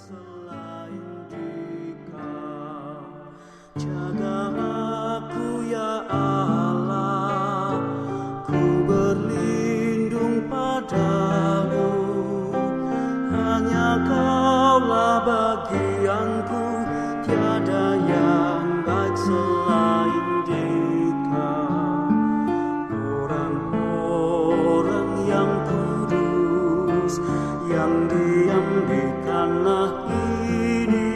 selain Dikau. Jaga aku ya Allah, ku berlindung padamu. Hanya Kaulah bagianku, tiada yang baik selain Dikau. Orang-orang yang kudus yang diam di tanah ini,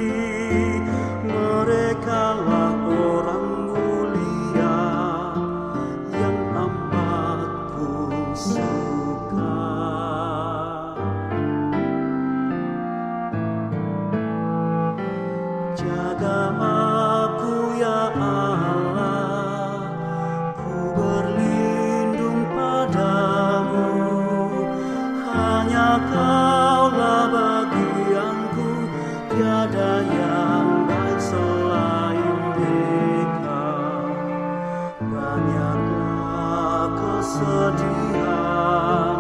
merekalah orang mulia yang amat ku suka. Jaga aku ya Allah, ku berlindung padamu. Hanya Kaulah bagianku, tiada yang baik selain Dikau. Banyaklah kesedihan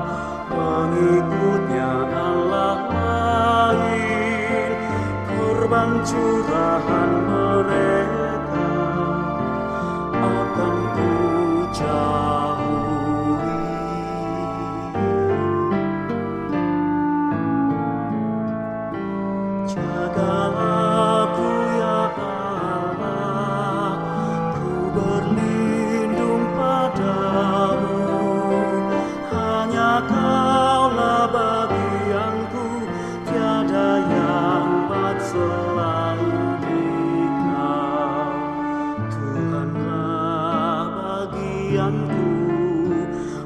mengikutnya Allah lain, korban curahan mereka akan ku jauhi. Jaga aku ya Allah, ku berlindung padamu. Hanya Kaulah bagianku, tiada yang baik selain Dikau. Tuhanlah bagianku,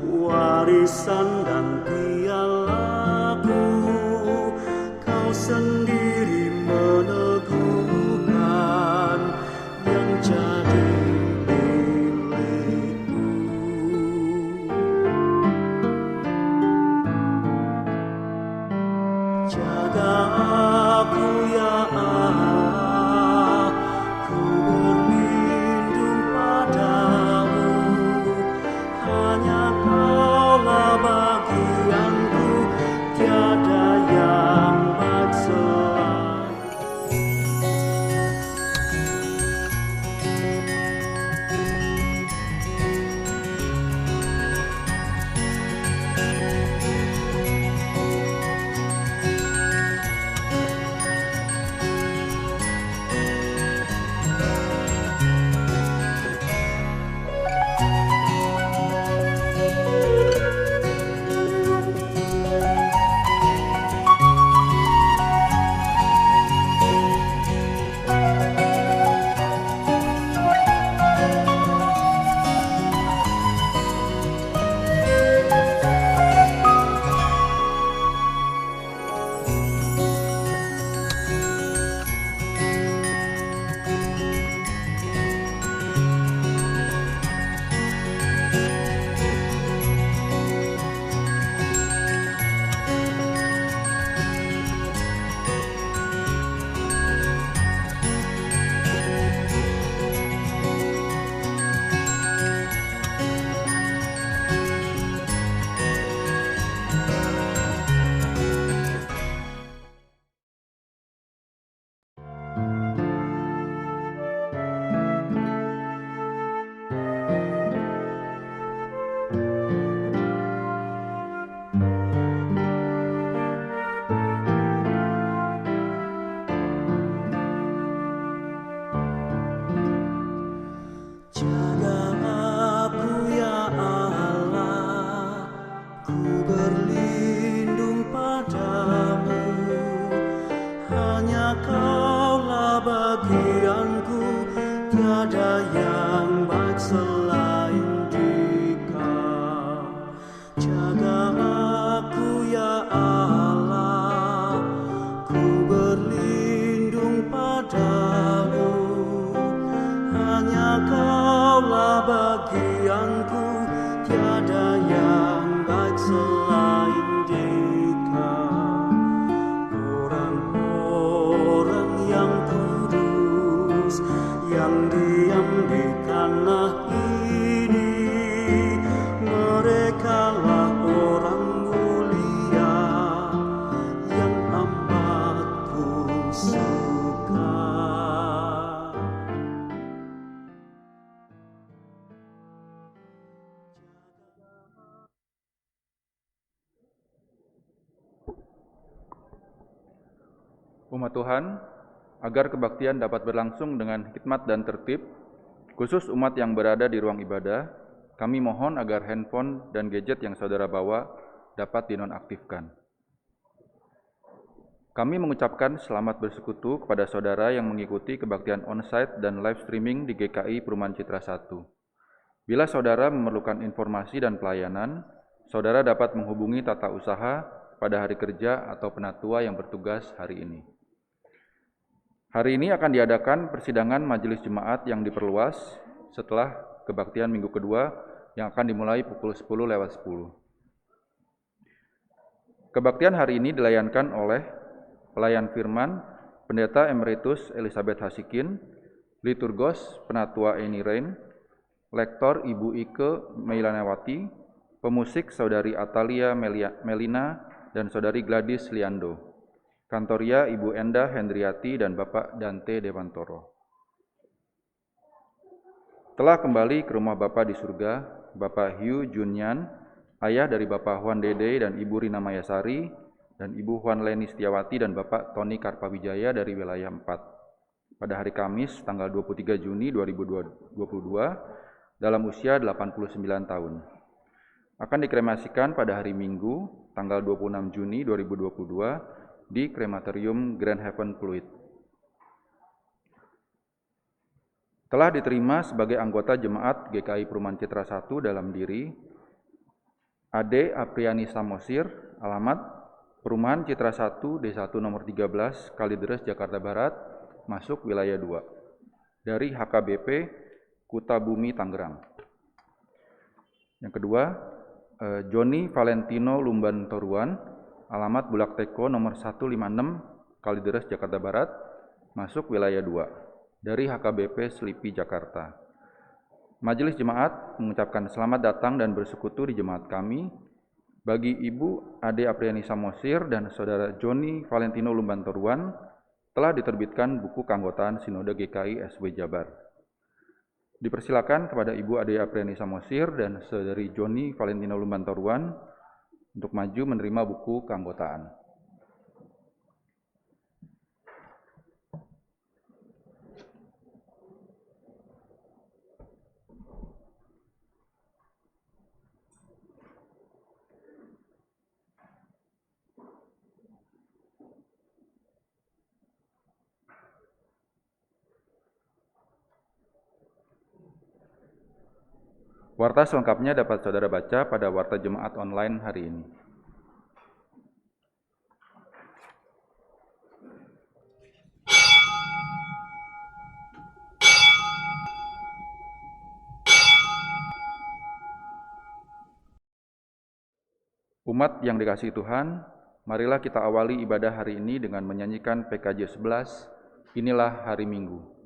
warisan dan pialaku. Kau sendiri meneguhkan yang jadi milikku. Jaga aku ya Allah, ku berlindung padamu. Hanya Kaulah bagianku, tiada yang baik selain. Jaga aku ya Allah, ku berlindung padamu. Hanya Kaulah bagianku, tiada yang baik selain Dikau. Jaga aku ya Allah, ku berlindung padamu. Hanya Kaulah bagianku, tiada yang baik selain Dikau. Orang-orang yang kudus yang diam di Umat Tuhan, agar kebaktian dapat berlangsung dengan hikmat dan tertib, khusus umat yang berada di ruang ibadah, kami mohon agar handphone dan gadget yang saudara bawa dapat dinonaktifkan. Kami mengucapkan selamat bersekutu kepada saudara yang mengikuti kebaktian onsite dan live streaming di GKI Perumahan Citra 1. Bila saudara memerlukan informasi dan pelayanan, saudara dapat menghubungi tata usaha pada hari kerja atau penatua yang bertugas hari ini. Hari ini akan diadakan persidangan majelis jemaat yang diperluas setelah kebaktian minggu kedua yang akan dimulai pukul 10:10. Kebaktian hari ini dilayankan oleh pelayan firman, Pendeta Emeritus Elizabeth Hasikin, liturgos Penatua Eni Rain, lektor Ibu Ike Meilanawati, pemusik Saudari Atalia Melina dan Saudari Gladys Liando, kantoria Ibu Enda Hendriati dan Bapak Dante Dewantoro. Telah kembali ke rumah Bapa di surga, Bapak Hugh Junyan, ayah dari Bapak Juan Dede dan Ibu Rina Mayasari, dan Ibu Juan Leni Setiawati dan Bapak Tony Karpawijaya dari wilayah 4 pada hari Kamis tanggal 23 Juni 2022 dalam usia 89 tahun. Akan dikremasikan pada hari Minggu tanggal 26 Juni 2022 di Krematorium Grand Heaven Pluit. Telah diterima sebagai anggota jemaat GKI Perumahan Citra 1 dalam diri Ade Apriani Samosir, alamat Perumahan Citra 1, D1 nomor 13, Kalideres, Jakarta Barat, masuk wilayah 2. Dari HKBP Kuta Bumi, Tangerang. Yang kedua, Joni Valentino Lumban Toruan, alamat Bulak Teko nomor 156, Kalideres, Jakarta Barat, masuk wilayah 2. Dari HKBP Selipi, Jakarta. Majelis Jemaat mengucapkan selamat datang dan bersekutu di jemaat kami, bagi Ibu Ade Apriani Samosir dan Saudara Joni Valentino Lumban Toruan telah diterbitkan buku keanggotaan Sinode GKI SW Jabar. Dipersilakan kepada Ibu Ade Apriani Samosir dan Saudari Joni Valentino Lumban Toruan untuk maju menerima buku keanggotaan. Warta selengkapnya dapat saudara baca pada Warta Jemaat online hari ini. Umat yang dikasihi Tuhan, marilah kita awali ibadah hari ini dengan menyanyikan PKJ 11, Inilah Hari Minggu.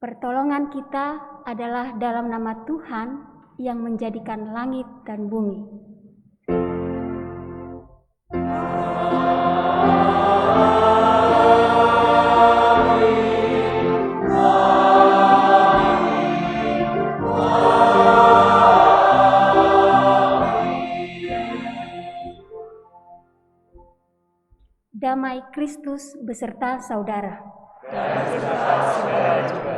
Pertolongan kita adalah dalam nama Tuhan yang menjadikan langit dan bumi. Damai Kristus beserta saudara. Dan beserta saudara juga.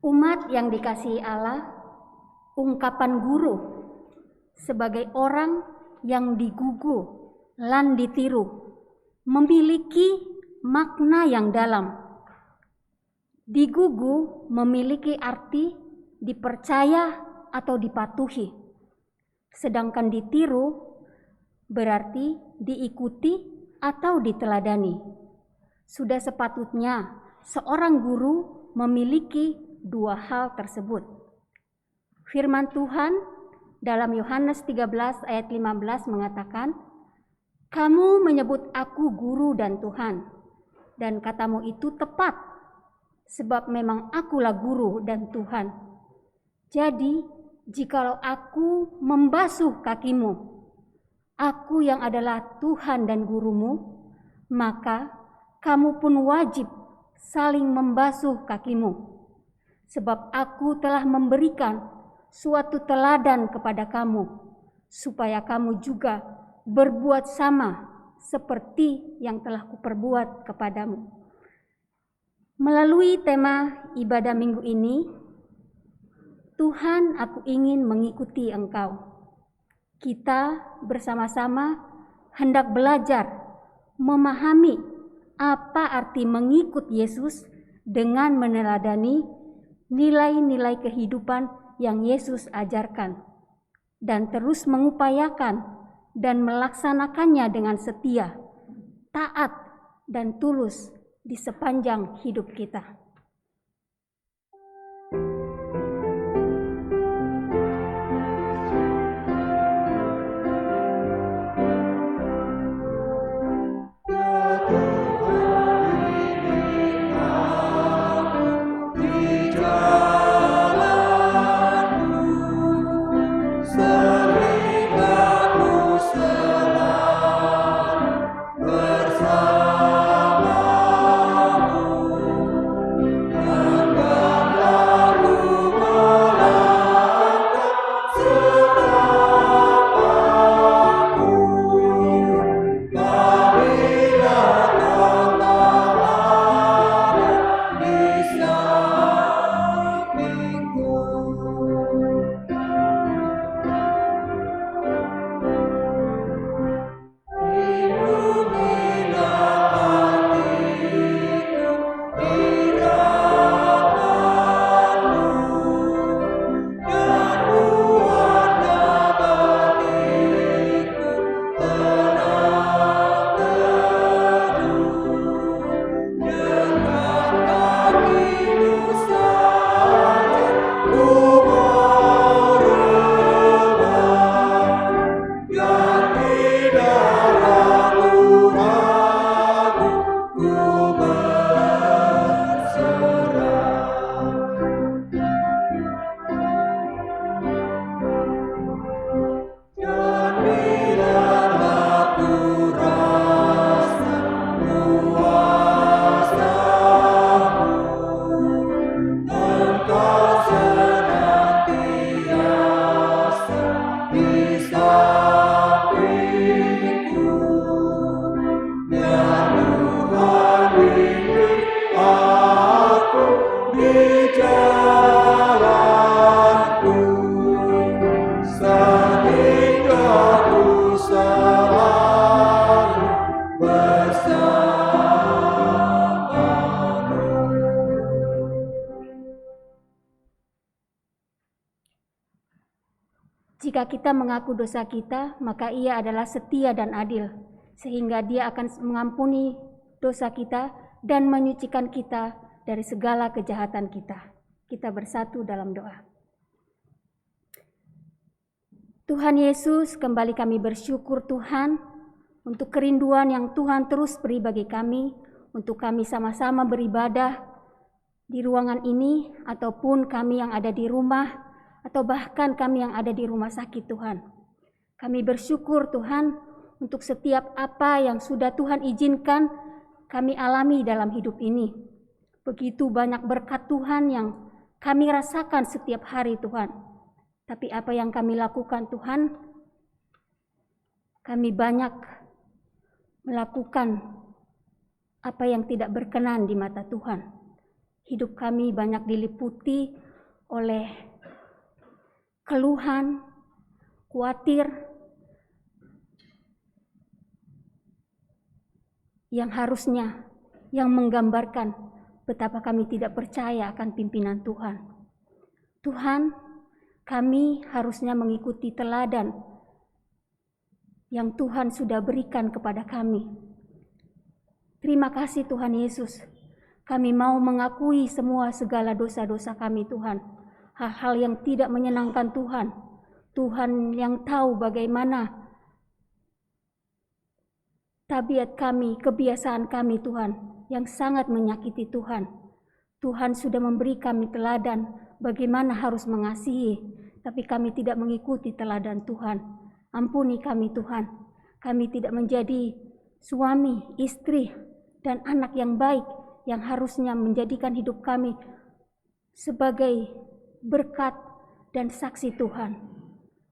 Umat yang dikasihi Allah, ungkapan guru sebagai orang yang digugu lan ditiru memiliki makna yang dalam. Digugu memiliki arti dipercaya atau dipatuhi, sedangkan ditiru berarti diikuti atau diteladani. Sudah sepatutnya seorang guru memiliki dua hal tersebut. Firman Tuhan dalam Yohanes 13 ayat 15 mengatakan, "Kamu menyebut aku guru dan Tuhan, dan katamu itu tepat, sebab memang akulah guru dan Tuhan. Jadi, jikalau aku membasuh kakimu, aku yang adalah Tuhan dan gurumu, maka kamu pun wajib saling membasuh kakimu. Sebab aku telah memberikan suatu teladan kepada kamu, supaya kamu juga berbuat sama seperti yang telah kuperbuat kepadamu." Melalui tema ibadah minggu ini, Tuhan, aku ingin mengikuti Engkau. Kita bersama-sama hendak belajar memahami apa arti mengikut Yesus dengan meneladani nilai-nilai kehidupan yang Yesus ajarkan, dan terus mengupayakan dan melaksanakannya dengan setia, taat, dan tulus di sepanjang hidup kita. Jika kita mengaku dosa kita, maka Ia adalah setia dan adil, sehingga Dia akan mengampuni dosa kita dan menyucikan kita dari segala kejahatan kita. Kita bersatu dalam doa. Tuhan Yesus, kembali kami bersyukur Tuhan untuk kerinduan yang Tuhan terus beri bagi kami, untuk kami sama-sama beribadah di ruangan ini, ataupun kami yang ada di rumah, atau bahkan kami yang ada di rumah sakit Tuhan. Kami bersyukur Tuhan untuk setiap apa yang sudah Tuhan izinkan kami alami dalam hidup ini. Begitu banyak berkat Tuhan yang kami rasakan setiap hari Tuhan. Tapi apa yang kami lakukan Tuhan, kami banyak melakukan apa yang tidak berkenan di mata Tuhan. Hidup kami banyak diliputi oleh keluhan, khawatir, yang harusnya yang menggambarkan betapa kami tidak percaya akan pimpinan Tuhan. Tuhan, kami harusnya mengikuti teladan yang Tuhan sudah berikan kepada kami. Terima kasih Tuhan Yesus. Kami mau mengakui semua segala dosa-dosa kami Tuhan. Hal-hal yang tidak menyenangkan Tuhan. Tuhan yang tahu bagaimana tabiat kami, kebiasaan kami Tuhan, yang sangat menyakiti Tuhan. Tuhan sudah memberi kami teladan bagaimana harus mengasihi, tapi kami tidak mengikuti teladan Tuhan. Ampuni kami Tuhan. Kami tidak menjadi suami, istri, dan anak yang baik yang harusnya menjadikan hidup kami sebagai berkat dan saksi Tuhan.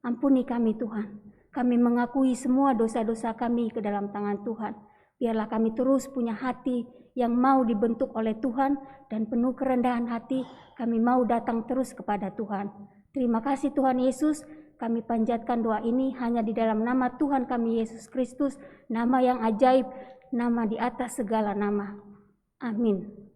Ampuni kami Tuhan. Kami mengakui semua dosa-dosa kami ke dalam tangan Tuhan. Biarlah kami terus punya hati yang mau dibentuk oleh Tuhan dan penuh kerendahan hati. Kami mau datang terus kepada Tuhan. Terima kasih Tuhan Yesus. Kami panjatkan doa ini hanya di dalam nama Tuhan kami Yesus Kristus, nama yang ajaib, nama di atas segala nama. Amin.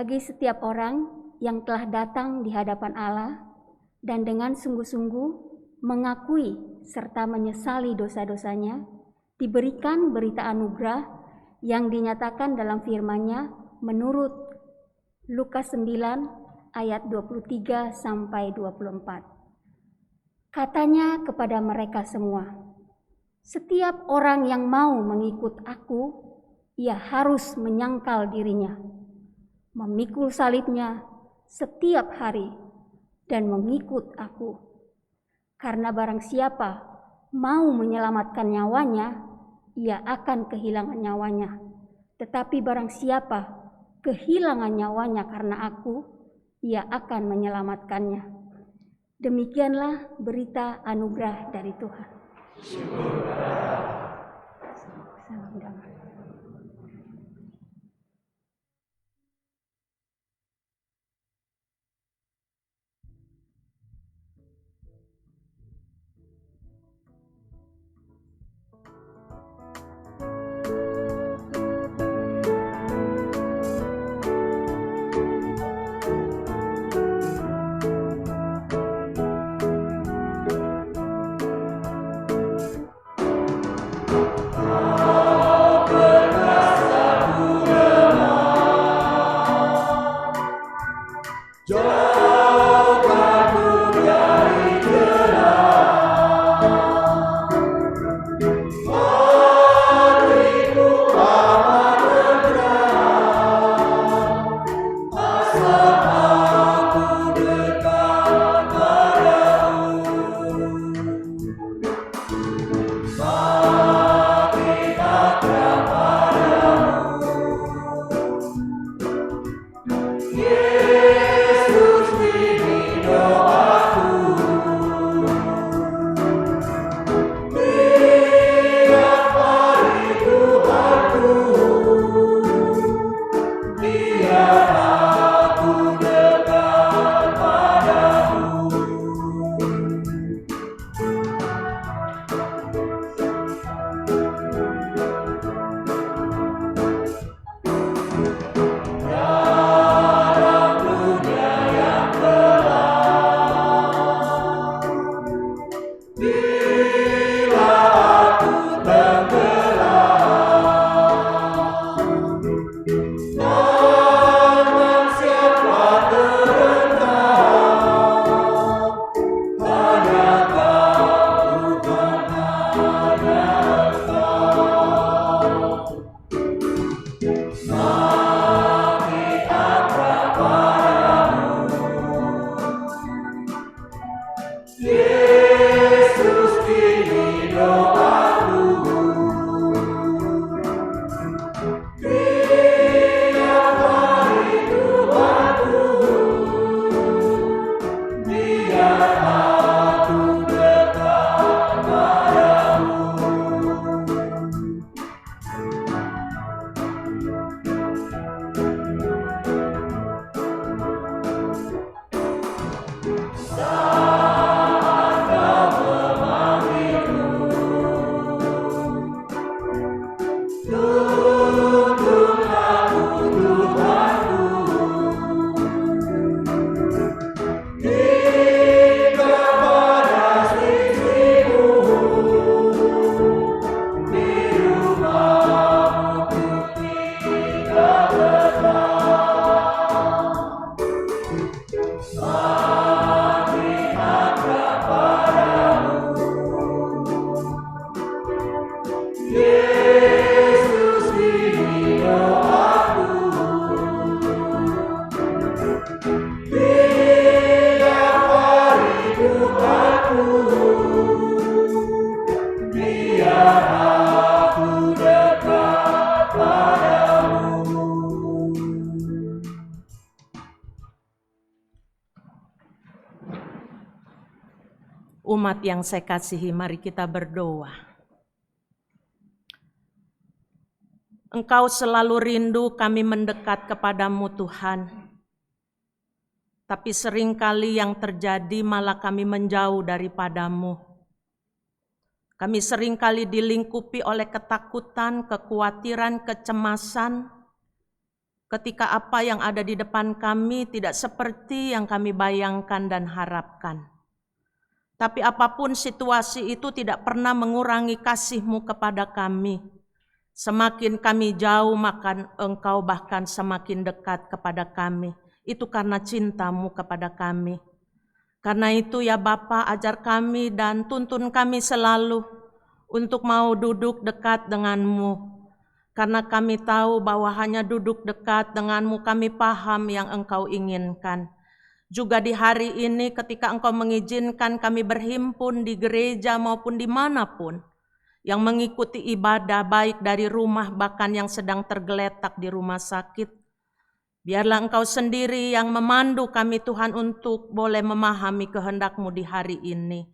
Bagi setiap orang yang telah datang di hadapan Allah dan dengan sungguh-sungguh mengakui serta menyesali dosa-dosanya, diberikan berita anugerah yang dinyatakan dalam firman-Nya menurut Lukas 9 ayat 23 sampai 24. Katanya kepada mereka semua, "Setiap orang yang mau mengikut aku, ia harus menyangkal dirinya, memikul salibnya setiap hari, dan mengikut aku. Karena barang siapa mau menyelamatkan nyawanya, ia akan kehilangan nyawanya. Tetapi barang siapa kehilangan nyawanya karena aku, ia akan menyelamatkannya. Demikianlah berita anugerah dari Tuhan. Salam damai. Umat yang saya kasihi, mari kita berdoa. Engkau selalu rindu kami mendekat kepadamu Tuhan. Tapi seringkali yang terjadi malah kami menjauh daripadamu. Kami seringkali dilingkupi oleh ketakutan, kekhawatiran, kecemasan. Ketika apa yang ada di depan kami tidak seperti yang kami bayangkan dan harapkan. Tapi apapun situasi itu tidak pernah mengurangi kasih-Mu kepada kami. Semakin kami jauh, maka Engkau bahkan semakin dekat kepada kami. Itu karena cinta-Mu kepada kami. Karena itu ya Bapa, ajar kami dan tuntun kami selalu untuk mau duduk dekat dengan-Mu. Karena kami tahu bahwa hanya duduk dekat denganmu kami paham yang Engkau inginkan. Juga di hari ini ketika Engkau mengizinkan kami berhimpun di gereja maupun dimanapun, yang mengikuti ibadah baik dari rumah bahkan yang sedang tergeletak di rumah sakit, biarlah Engkau sendiri yang memandu kami Tuhan untuk boleh memahami kehendak-Mu di hari ini.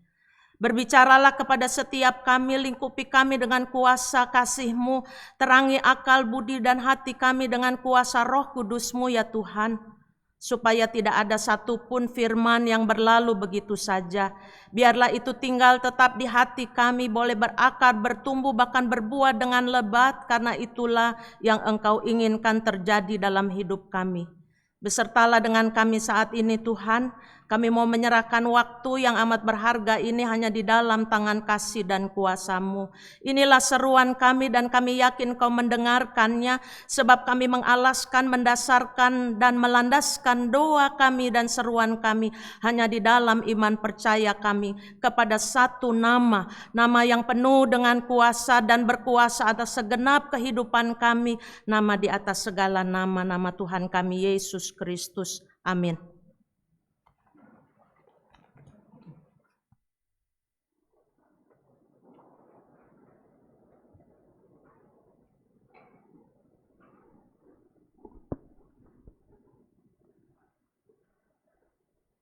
Berbicaralah kepada setiap kami, lingkupi kami dengan kuasa kasih-Mu, terangi akal, budi, dan hati kami dengan kuasa Roh Kudus-Mu ya Tuhan, supaya tidak ada satupun firman yang berlalu begitu saja. Biarlah itu tinggal tetap di hati kami, boleh berakar, bertumbuh, bahkan berbuah dengan lebat, karena itulah yang Engkau inginkan terjadi dalam hidup kami. Besertalah dengan kami saat ini Tuhan. Kami mau menyerahkan waktu yang amat berharga ini hanya di dalam tangan kasih dan kuasa-Mu. Inilah seruan kami dan kami yakin Kau mendengarkannya, sebab kami mengalaskan, mendasarkan dan melandaskan doa kami dan seruan kami hanya di dalam iman percaya kami kepada satu nama, nama yang penuh dengan kuasa dan berkuasa atas segenap kehidupan kami, nama di atas segala nama, nama Tuhan kami Yesus Kristus. Amin.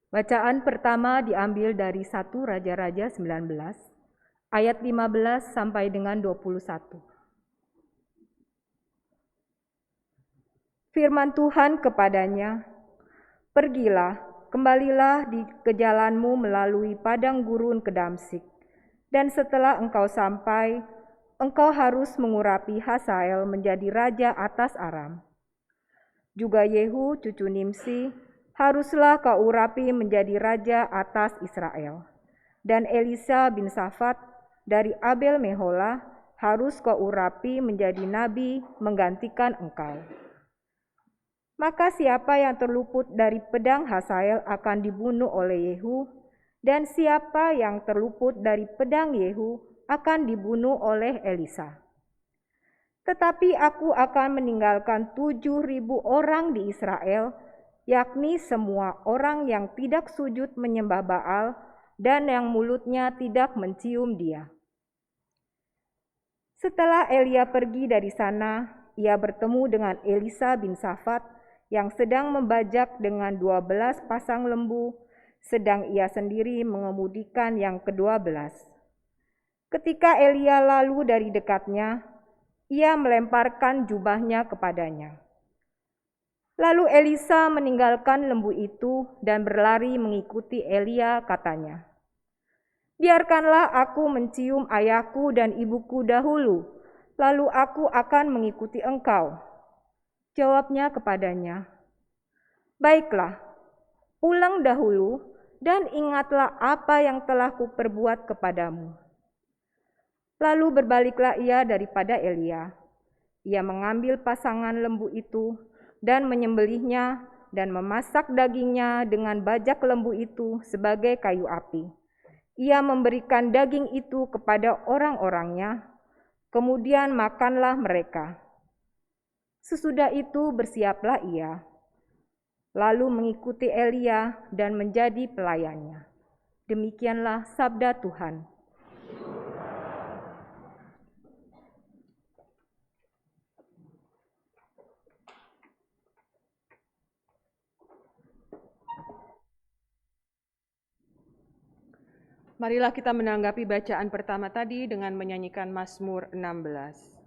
Bacaan pertama diambil dari 1 Raja-Raja 19, ayat 15 sampai dengan 21. Firman Tuhan kepadanya, "Pergilah, kembalilah ke jalanmu melalui padang gurun ke Damsyik, dan setelah engkau sampai, engkau harus mengurapi Hazael menjadi raja atas Aram. Juga Yehu cucu Nimsi haruslah kau urapi menjadi raja atas Israel. Dan Elisa bin Safat dari Abel Meholah harus kau urapi menjadi nabi menggantikan engkau. Maka siapa yang terluput dari pedang Hazael akan dibunuh oleh Yehu, dan siapa yang terluput dari pedang Yehu akan dibunuh oleh Elisa. Tetapi aku akan meninggalkan 7.000 orang di Israel, yakni semua orang yang tidak sujud menyembah Baal dan yang mulutnya tidak mencium dia." Setelah Elia pergi dari sana, ia bertemu dengan Elisa bin Safat yang sedang membajak dengan 12 pasang lembu, sedang ia sendiri mengemudikan yang ke-12. Ketika Elia lalu dari dekatnya, ia melemparkan jubahnya kepadanya. Lalu Elisa meninggalkan lembu itu dan berlari mengikuti Elia, katanya, "Biarkanlah aku mencium ayahku dan ibuku dahulu, lalu aku akan mengikuti engkau." Jawabnya kepadanya, "Baiklah, pulang dahulu dan ingatlah apa yang telah kuperbuat kepadamu." Lalu berbaliklah ia daripada Elia. Ia mengambil pasangan lembu itu dan menyembelihnya dan memasak dagingnya dengan bajak lembu itu sebagai kayu api. Ia memberikan daging itu kepada orang-orangnya, kemudian makanlah mereka. Sesudah itu bersiaplah ia, lalu mengikuti Elia dan menjadi pelayannya. Demikianlah sabda Tuhan. Marilah kita menanggapi bacaan pertama tadi dengan menyanyikan Mazmur 16.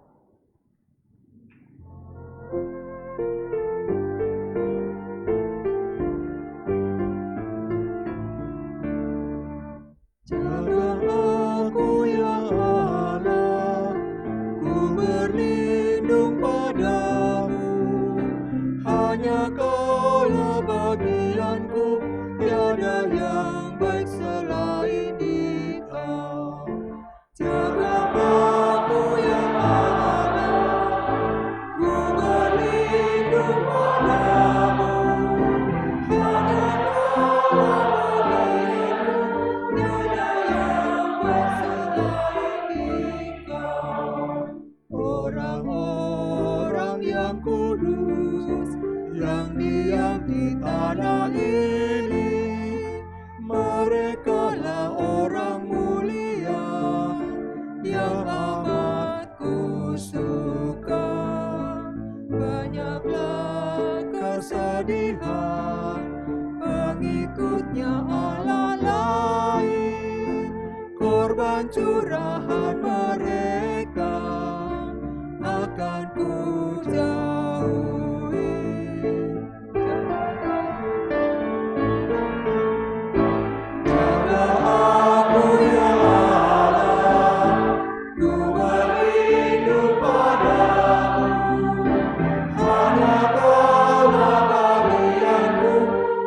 Jaga aku ya Allah, ku berlindung padamu. Hanya Kaulah bagianku, tiada yang baik selain Engkau. Jaga aku ya Allah. yang kudus yang diam di tanah ini. Merekalah orang mulia yang amat kusuka. Banyaklah kesedihan pengikutnya Allah lain, korban curahan mereka akan ku jauhi. Jaga aku ya Allah, ku berlindung padamu. Hanya Kaulah bagianku,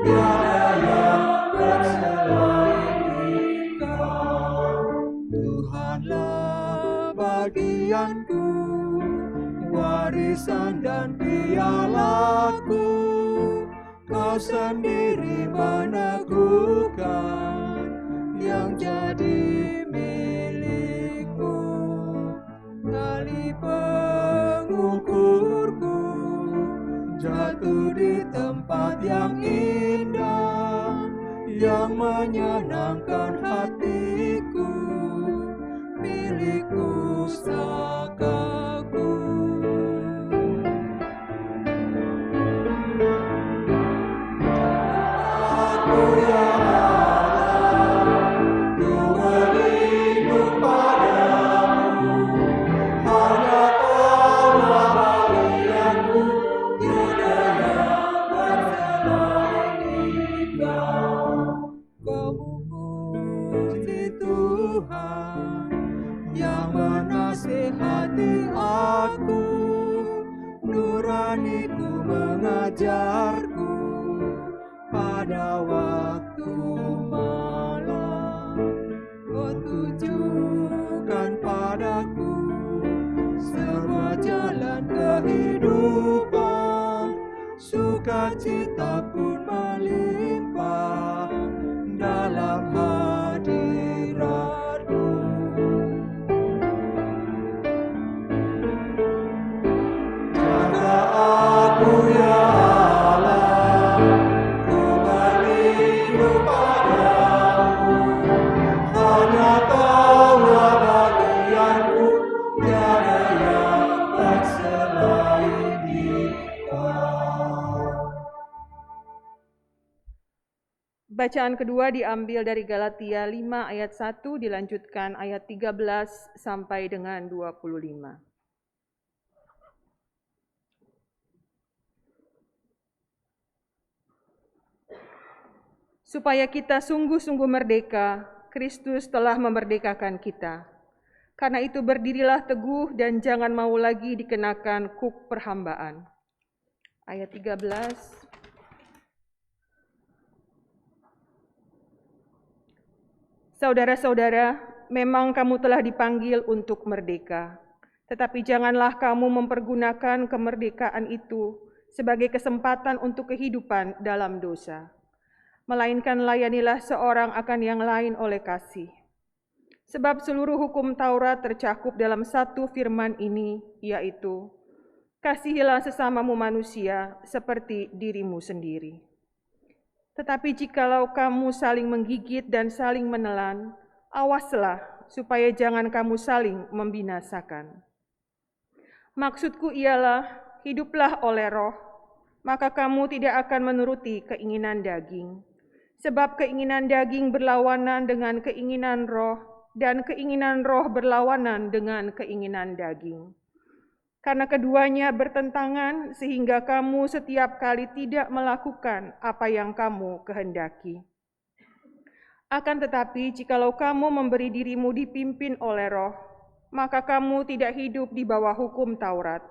tiada yang berselain Engkau. Tuhanlah bagianku, warisan dan pialaku. Kau sendiri meneguhkan yang jadi milikmu. Tali pengukurku jatuh di tempat yang indah, yang menyenangkan hatiku, milik pusakaku. Aku ya Allah, ku berlindung padamu. Hanya Kaulah bagianku, tiada yang berselain Engkau. Kau puji Tuhan yang menasihati aku, nuraniku mengajarku pada waktu malam. Kau tunjukkan padaku semua jalan kehidupan, sukacita pun melimpah dalam hadirat-Mu. Jaga aku ya Allah, ku berlindung padamu. Hanya Kaulah bagianku, tiada yang berselain Engkau. Bacaan kedua diambil dari Galatia 5 ayat 1 dilanjutkan ayat 13 sampai dengan 25. Supaya kita sungguh-sungguh merdeka, Kristus telah memerdekakan kita. Karena itu berdirilah teguh dan jangan mau lagi dikenakan kuk perhambaan. Ayat 13. Saudara-saudara, memang kamu telah dipanggil untuk merdeka. Tetapi janganlah kamu mempergunakan kemerdekaan itu sebagai kesempatan untuk kehidupan dalam dosa. Melainkan layanilah seorang akan yang lain oleh kasih. Sebab seluruh hukum Taurat tercakup dalam satu firman ini, yaitu, kasihilah sesamamu manusia seperti dirimu sendiri. Tetapi jikalau kamu saling menggigit dan saling menelan, awaslah supaya jangan kamu saling membinasakan. Maksudku ialah, hiduplah oleh roh, maka kamu tidak akan menuruti keinginan daging. Sebab keinginan daging berlawanan dengan keinginan roh, dan keinginan roh berlawanan dengan keinginan daging. Karena keduanya bertentangan, sehingga kamu setiap kali tidak melakukan apa yang kamu kehendaki. Akan tetapi, jikalau kamu memberi dirimu dipimpin oleh roh, maka kamu tidak hidup di bawah hukum Taurat.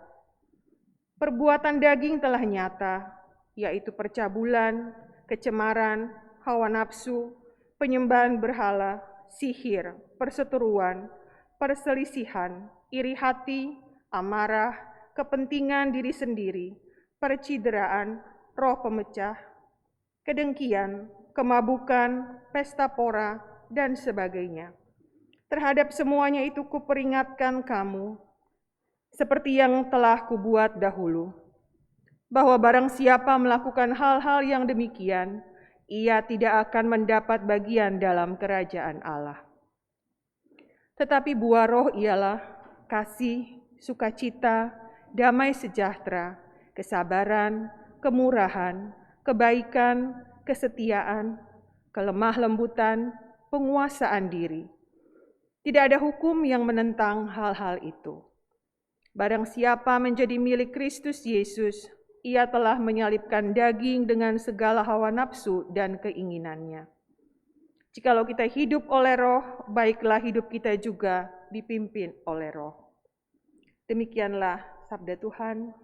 Perbuatan daging telah nyata, yaitu percabulan, kecemaran, hawa nafsu, penyembahan berhala, sihir, perseteruan, perselisihan, iri hati, amarah, kepentingan diri sendiri, percideraan, roh pemecah, kedengkian, kemabukan, pesta pora, dan sebagainya. Terhadap semuanya itu kuperingatkan kamu, seperti yang telah kubuat dahulu, bahwa barang siapa melakukan hal-hal yang demikian, ia tidak akan mendapat bagian dalam kerajaan Allah. Tetapi buah roh ialah kasih, sukacita, damai sejahtera, kesabaran, kemurahan, kebaikan, kesetiaan, kelemah lembutan, penguasaan diri. Tidak ada hukum yang menentang hal-hal itu. Barang siapa menjadi milik Kristus Yesus, ia telah menyalibkan daging dengan segala hawa nafsu dan keinginannya. Jikalau kita hidup oleh Roh, baiklah hidup kita juga dipimpin oleh Roh. Demikianlah sabda Tuhan.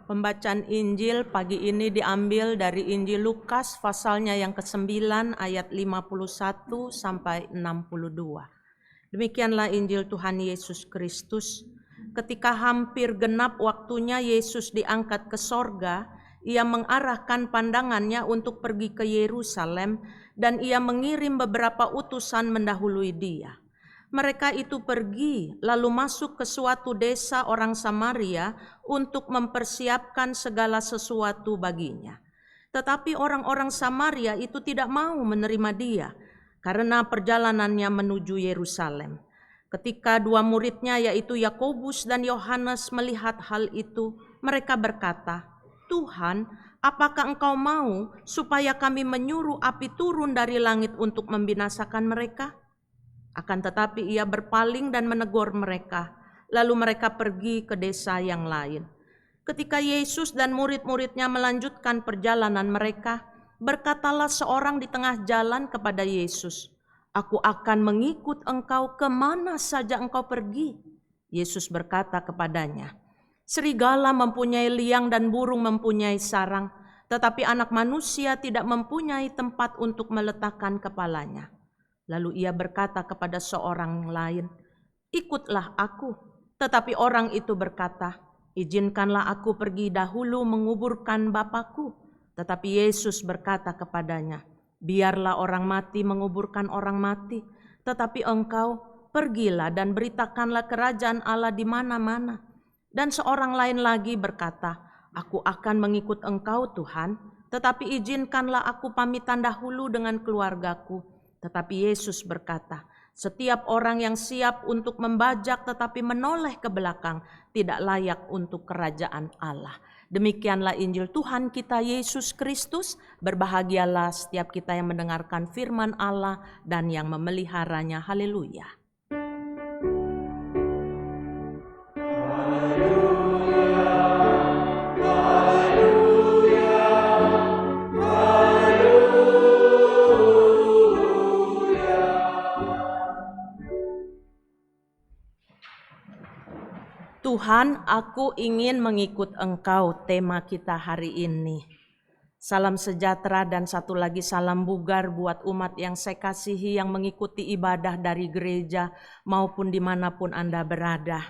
Pembacaan Injil pagi ini diambil dari Injil Lukas pasalnya yang ke-9 ayat 51 sampai 62. Demikianlah Injil Tuhan Yesus Kristus. Ketika hampir genap waktunya Yesus diangkat ke sorga, ia mengarahkan pandangannya untuk pergi ke Yerusalem dan ia mengirim beberapa utusan mendahului dia. Mereka itu pergi lalu masuk ke suatu desa orang Samaria untuk mempersiapkan segala sesuatu baginya. Tetapi orang-orang Samaria itu tidak mau menerima dia karena perjalanannya menuju Yerusalem. Ketika dua muridnya yaitu Yakobus dan Yohanes melihat hal itu, mereka berkata, "Tuhan, apakah Engkau mau supaya kami menyuruh api turun dari langit untuk membinasakan mereka?" Akan tetapi ia berpaling dan menegur mereka. Lalu mereka pergi ke desa yang lain. Ketika Yesus dan murid-muridnya melanjutkan perjalanan mereka, berkatalah seorang di tengah jalan kepada Yesus, "Aku akan mengikut Engkau kemana saja Engkau pergi." Yesus berkata kepadanya, "Serigala mempunyai liang dan burung mempunyai sarang, tetapi anak manusia tidak mempunyai tempat untuk meletakkan kepalanya." Lalu ia berkata kepada seorang lain, "Ikutlah aku." Tetapi orang itu berkata, "Izinkanlah aku pergi dahulu menguburkan Bapakku." Tetapi Yesus berkata kepadanya, "Biarlah orang mati menguburkan orang mati, tetapi engkau pergilah dan beritakanlah kerajaan Allah di mana-mana." Dan seorang lain lagi berkata, "Aku akan mengikut engkau Tuhan, tetapi izinkanlah aku pamitan dahulu dengan keluargaku." Tetapi Yesus berkata, "Setiap orang yang siap untuk membajak tetapi menoleh ke belakang tidak layak untuk kerajaan Allah." Demikianlah Injil Tuhan kita Yesus Kristus. Berbahagialah setiap kita yang mendengarkan firman Allah dan yang memeliharanya. Haleluya. Tuhan, aku ingin mengikut Engkau, tema kita hari ini. Salam sejahtera dan satu lagi salam bugar buat umat yang saya kasihi yang mengikuti ibadah dari gereja maupun dimanapun Anda berada.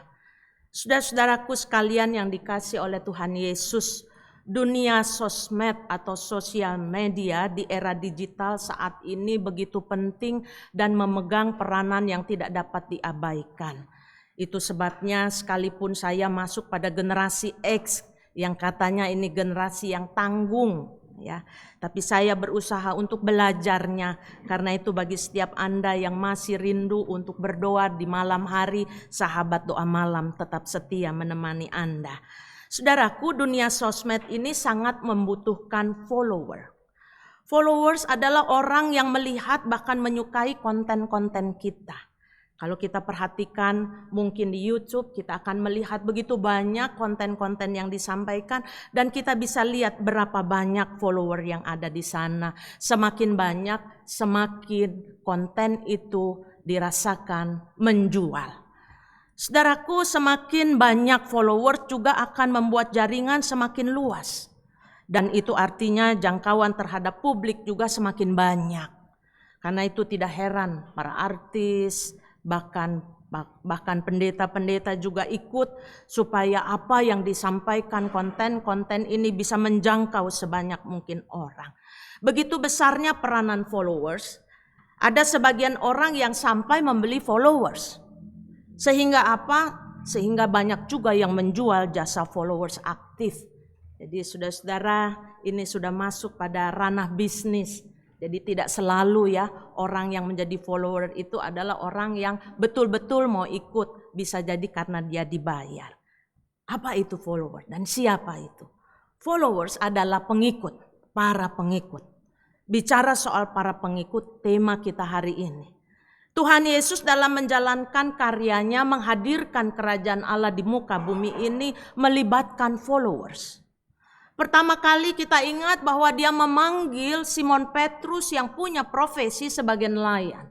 Saudara-saudaraku sekalian yang dikasih oleh Tuhan Yesus, dunia sosmed atau sosial media di era digital saat ini begitu penting dan memegang peranan yang tidak dapat diabaikan. Itu sebabnya sekalipun saya masuk pada generasi X yang katanya ini generasi yang tanggung, ya, tapi saya berusaha untuk belajarnya. Karena itu bagi setiap Anda yang masih rindu untuk berdoa di malam hari, sahabat doa malam tetap setia menemani Anda. Saudaraku, dunia sosmed ini sangat membutuhkan follower. Followers adalah orang yang melihat bahkan menyukai konten-konten kita. Kalau kita perhatikan mungkin di YouTube kita akan melihat begitu banyak konten-konten yang disampaikan dan kita bisa lihat berapa banyak follower yang ada di sana. Semakin banyak, semakin konten itu dirasakan menjual. Saudaraku, semakin banyak follower juga akan membuat jaringan semakin luas. Dan itu artinya jangkauan terhadap publik juga semakin banyak. Karena itu tidak heran para artis, bahkan pendeta-pendeta juga ikut supaya apa yang disampaikan konten-konten ini bisa menjangkau sebanyak mungkin orang. Begitu besarnya peranan followers, ada sebagian orang yang sampai membeli followers. Sehingga apa? Sehingga banyak juga yang menjual jasa followers aktif. Jadi saudara-saudara, ini sudah masuk pada ranah bisnis. Jadi tidak selalu ya orang yang menjadi follower itu adalah orang yang betul-betul mau ikut. Bisa jadi karena dia dibayar. Apa itu follower dan siapa itu? Followers adalah pengikut, para pengikut. Bicara soal para pengikut, tema kita hari ini. Tuhan Yesus dalam menjalankan karyanya menghadirkan kerajaan Allah di muka bumi ini melibatkan followers. Pertama kali kita ingat bahwa dia memanggil Simon Petrus yang punya profesi sebagai nelayan.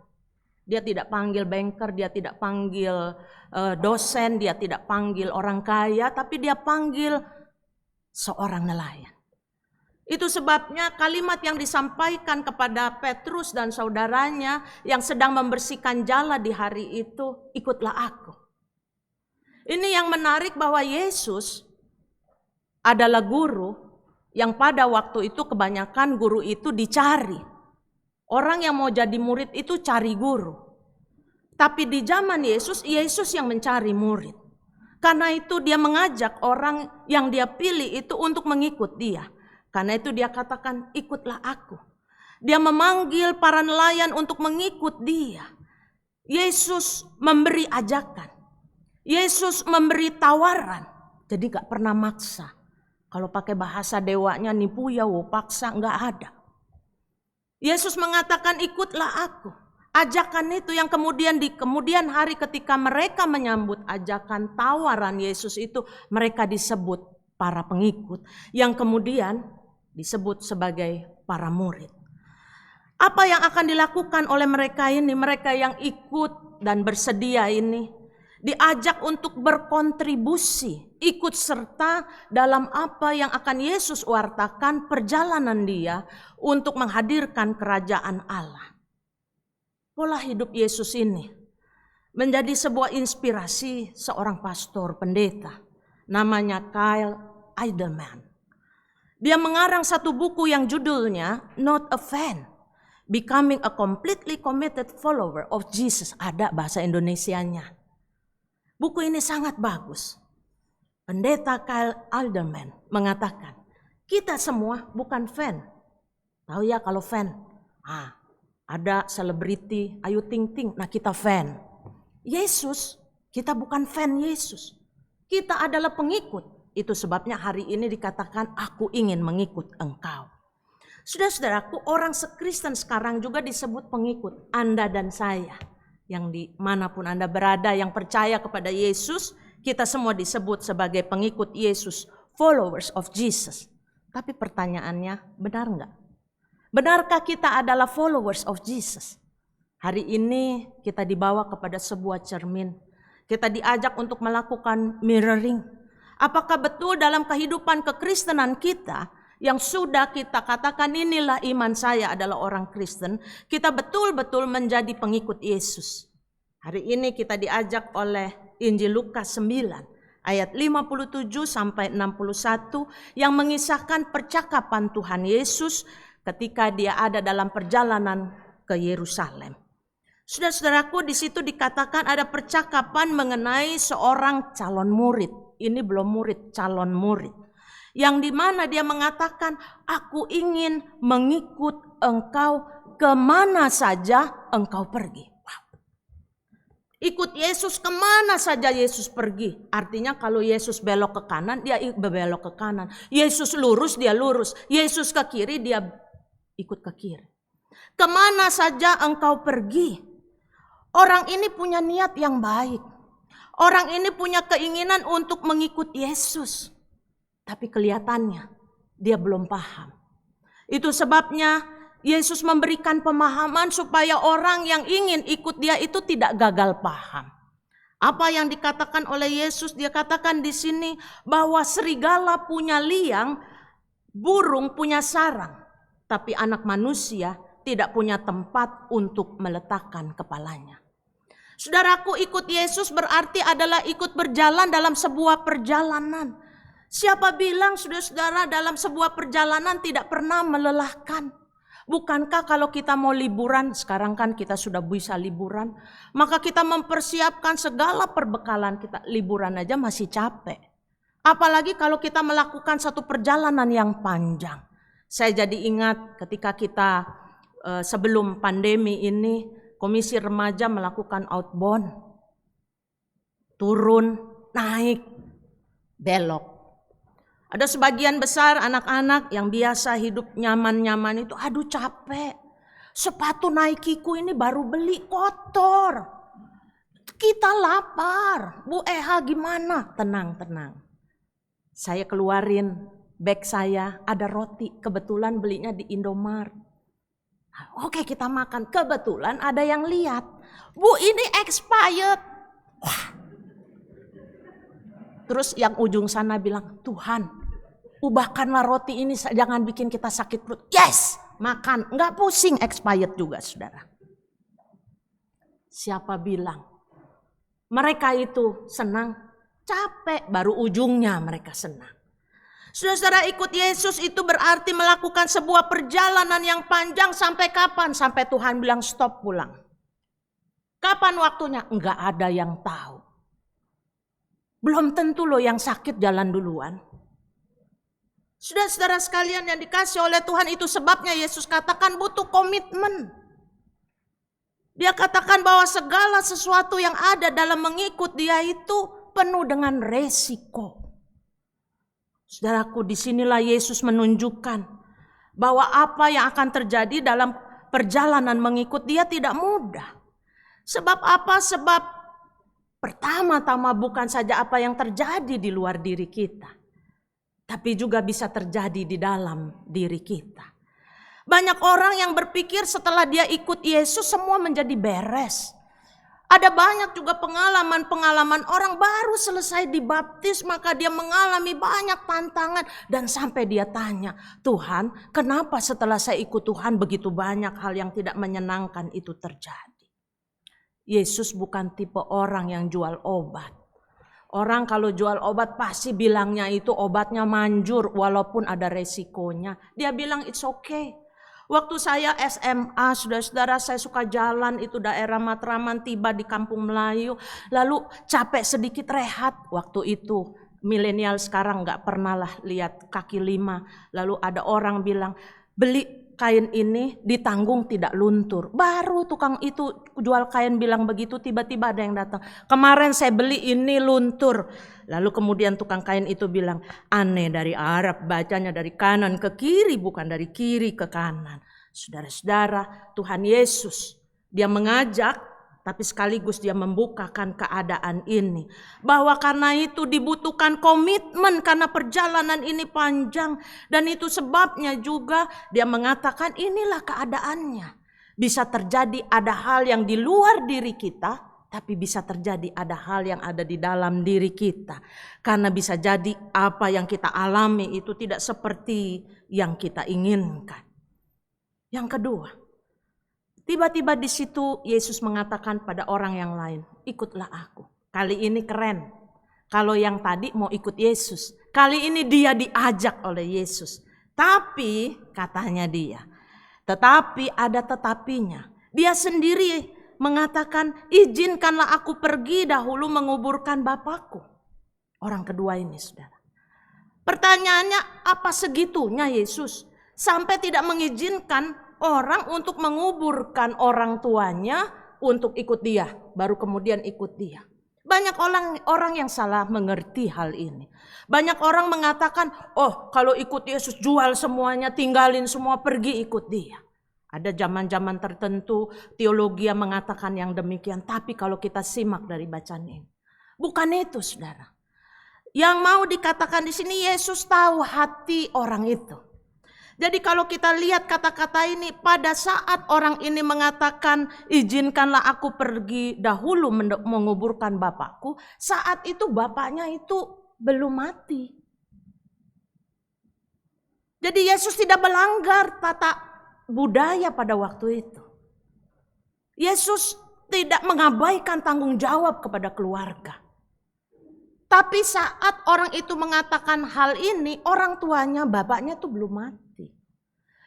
Dia tidak panggil banker, dia tidak panggil dosen, dia tidak panggil orang kaya, tapi dia panggil seorang nelayan. Itu sebabnya kalimat yang disampaikan kepada Petrus dan saudaranya yang sedang membersihkan jala di hari itu, ikutlah aku. Ini yang menarik bahwa Yesus adalah guru yang pada waktu itu kebanyakan guru itu dicari. Orang yang mau jadi murid itu cari guru. Tapi di zaman Yesus, Yesus yang mencari murid. Karena itu dia mengajak orang yang dia pilih itu untuk mengikut dia. Karena itu dia katakan, ikutlah aku. Dia memanggil para nelayan untuk mengikut dia. Yesus memberi ajakan. Yesus memberi tawaran. Jadi gak pernah maksa. Kalau pakai bahasa dewanya nipu ya paksa, gak ada. Yesus mengatakan ikutlah aku. Ajakan itu yang kemudian di kemudian hari ketika mereka menyambut ajakan tawaran Yesus itu, mereka disebut para pengikut. Yang kemudian disebut sebagai para murid. Apa yang akan dilakukan oleh mereka ini? Mereka yang ikut dan bersedia ini diajak untuk berkontribusi, ikut serta dalam apa yang akan Yesus wartakan perjalanan dia untuk menghadirkan kerajaan Allah. Pola hidup Yesus ini menjadi sebuah inspirasi seorang pastor pendeta namanya Kyle Idleman. Dia mengarang satu buku yang judulnya Not a Fan, Becoming a Completely Committed Follower of Jesus. Ada bahasa Indonesianya. Buku ini sangat bagus. Pendeta Kyle Idleman mengatakan, kita semua bukan fan. Tahu ya kalau fan? Ada selebriti Ayu Ting Ting, nah kita fan. Yesus, kita bukan fan Yesus. Kita adalah pengikut. Itu sebabnya hari ini dikatakan aku ingin mengikut engkau. Saudara-saudaraku, orang Kristen sekarang juga disebut pengikut. Anda dan saya yang dimanapun Anda berada yang percaya kepada Yesus, kita semua disebut sebagai pengikut Yesus, followers of Jesus. Tapi pertanyaannya, benar enggak? Benarkah kita adalah followers of Jesus? Hari ini kita dibawa kepada sebuah cermin. Kita diajak untuk melakukan mirroring. Apakah betul dalam kehidupan kekristenan kita yang sudah kita katakan inilah iman saya adalah orang Kristen, kita betul-betul menjadi pengikut Yesus. Hari ini kita diajak oleh Injil Lukas 9 ayat 57 sampai 61 yang mengisahkan percakapan Tuhan Yesus ketika dia ada dalam perjalanan ke Yerusalem. Saudara-saudaraku, di situ dikatakan ada percakapan mengenai seorang calon murid. Ini belum murid, calon murid. Yang dimana dia mengatakan, aku ingin mengikut engkau kemana saja engkau pergi. Wow. Ikut Yesus kemana saja Yesus pergi. Artinya kalau Yesus belok ke kanan, dia belok ke kanan. Yesus lurus, dia lurus. Yesus ke kiri, dia ikut ke kiri. Kemana saja engkau pergi. Orang ini punya niat yang baik. Orang ini punya keinginan untuk mengikut Yesus. Tapi kelihatannya dia belum paham. Itu sebabnya Yesus memberikan pemahaman supaya orang yang ingin ikut dia itu tidak gagal paham. Apa yang dikatakan oleh Yesus? Dia katakan di sini bahwa serigala punya liang, burung punya sarang. Tapi anak manusia tidak punya tempat untuk meletakkan kepalanya. Saudaraku, ikut Yesus berarti adalah ikut berjalan dalam sebuah perjalanan. Siapa bilang saudara-saudara dalam sebuah perjalanan tidak pernah melelahkan? Bukankah kalau kita mau liburan, sekarang kan kita sudah bisa liburan, maka kita mempersiapkan segala perbekalan kita. Liburan aja masih capek. Apalagi kalau kita melakukan satu perjalanan yang panjang. Saya jadi ingat ketika kita sebelum pandemi ini, Komisi Remaja melakukan outbound. Turun, naik, belok. Ada sebagian besar anak-anak yang biasa hidup nyaman-nyaman itu, aduh capek. Sepatu Nike-ku ini baru beli kotor. Kita lapar. Bu Eha gimana? Tenang. Saya keluarin bag saya, ada roti. Kebetulan belinya di Indomaret. Oke, kita makan. Kebetulan ada yang lihat. Bu, ini expired. Wah. Terus yang ujung sana bilang, Tuhan, ubahkanlah roti ini, jangan bikin kita sakit perut. Yes, makan. Enggak pusing, expired juga, saudara. Siapa bilang? Mereka itu senang, capek, baru ujungnya mereka senang. Saudara, ikut Yesus itu berarti melakukan sebuah perjalanan yang panjang sampai kapan? Sampai Tuhan bilang stop, pulang. Kapan waktunya? Enggak ada yang tahu. Belum tentu loh yang sakit jalan duluan. Saudara-saudara sekalian yang dikasih oleh Tuhan, itu sebabnya Yesus katakan butuh komitmen. Dia katakan bahwa segala sesuatu yang ada dalam mengikut Dia itu penuh dengan resiko. Saudaraku, disinilah Yesus menunjukkan bahwa apa yang akan terjadi dalam perjalanan mengikut Dia tidak mudah. Sebab apa? Sebab pertama-tama bukan saja apa yang terjadi di luar diri kita, tapi juga bisa terjadi di dalam diri kita. Banyak orang yang berpikir setelah dia ikut Yesus semua menjadi beres. Ada banyak juga pengalaman-pengalaman orang baru selesai dibaptis, maka dia mengalami banyak tantangan. Dan sampai dia tanya, Tuhan, kenapa setelah saya ikut Tuhan begitu banyak hal yang tidak menyenangkan itu terjadi? Yesus bukan tipe orang yang jual obat. Orang kalau jual obat pasti bilangnya itu obatnya manjur walaupun ada resikonya. Dia bilang it's okay. Waktu saya SMA, saudara-saudara, saya suka jalan itu daerah Matraman, tiba di Kampung Melayu. Lalu capek sedikit rehat. Waktu itu milenial sekarang gak pernah lah lihat kaki lima. Lalu ada orang bilang beli kain ini ditanggung tidak luntur. Baru tukang itu jual kain bilang begitu, tiba-tiba ada yang datang. Kemarin saya beli ini luntur. Lalu kemudian tukang kain itu bilang, aneh dari Arab, bacanya dari kanan ke kiri, bukan dari kiri ke kanan. Saudara-saudara, Tuhan Yesus, Dia mengajak, tapi sekaligus Dia membukakan keadaan ini. Bahwa karena itu dibutuhkan komitmen karena perjalanan ini panjang. Dan itu sebabnya juga Dia mengatakan inilah keadaannya. Bisa terjadi ada hal yang di luar diri kita, tapi bisa terjadi ada hal yang ada di dalam diri kita. Karena bisa jadi apa yang kita alami itu tidak seperti yang kita inginkan. Yang kedua, tiba-tiba di situ Yesus mengatakan pada orang yang lain, ikutlah aku. Kali ini keren. Kalau yang tadi mau ikut Yesus, kali ini dia diajak oleh Yesus. Tapi katanya dia, tetapi ada tetapinya. Dia sendiri mengatakan, izinkanlah aku pergi dahulu menguburkan Bapakku. Orang kedua ini, saudara. Pertanyaannya, apa segitunya Yesus sampai tidak mengizinkan orang untuk menguburkan orang tuanya untuk ikut Dia, baru kemudian ikut Dia? Banyak orang yang salah mengerti hal ini. Banyak orang mengatakan, oh kalau ikut Yesus jual semuanya, tinggalin semua, pergi ikut Dia. Ada zaman-zaman tertentu teologi yang mengatakan yang demikian. Tapi kalau kita simak dari bacaan ini, bukan itu, saudara. Yang mau dikatakan di sini, Yesus tahu hati orang itu. Jadi kalau kita lihat kata-kata ini, pada saat orang ini mengatakan izinkanlah aku pergi dahulu menguburkan Bapakku, saat itu bapaknya itu belum mati. Jadi Yesus tidak melanggar tata budaya pada waktu itu. Yesus tidak mengabaikan tanggung jawab kepada keluarga. Tapi saat orang itu mengatakan hal ini, orang tuanya, bapaknya itu belum mati.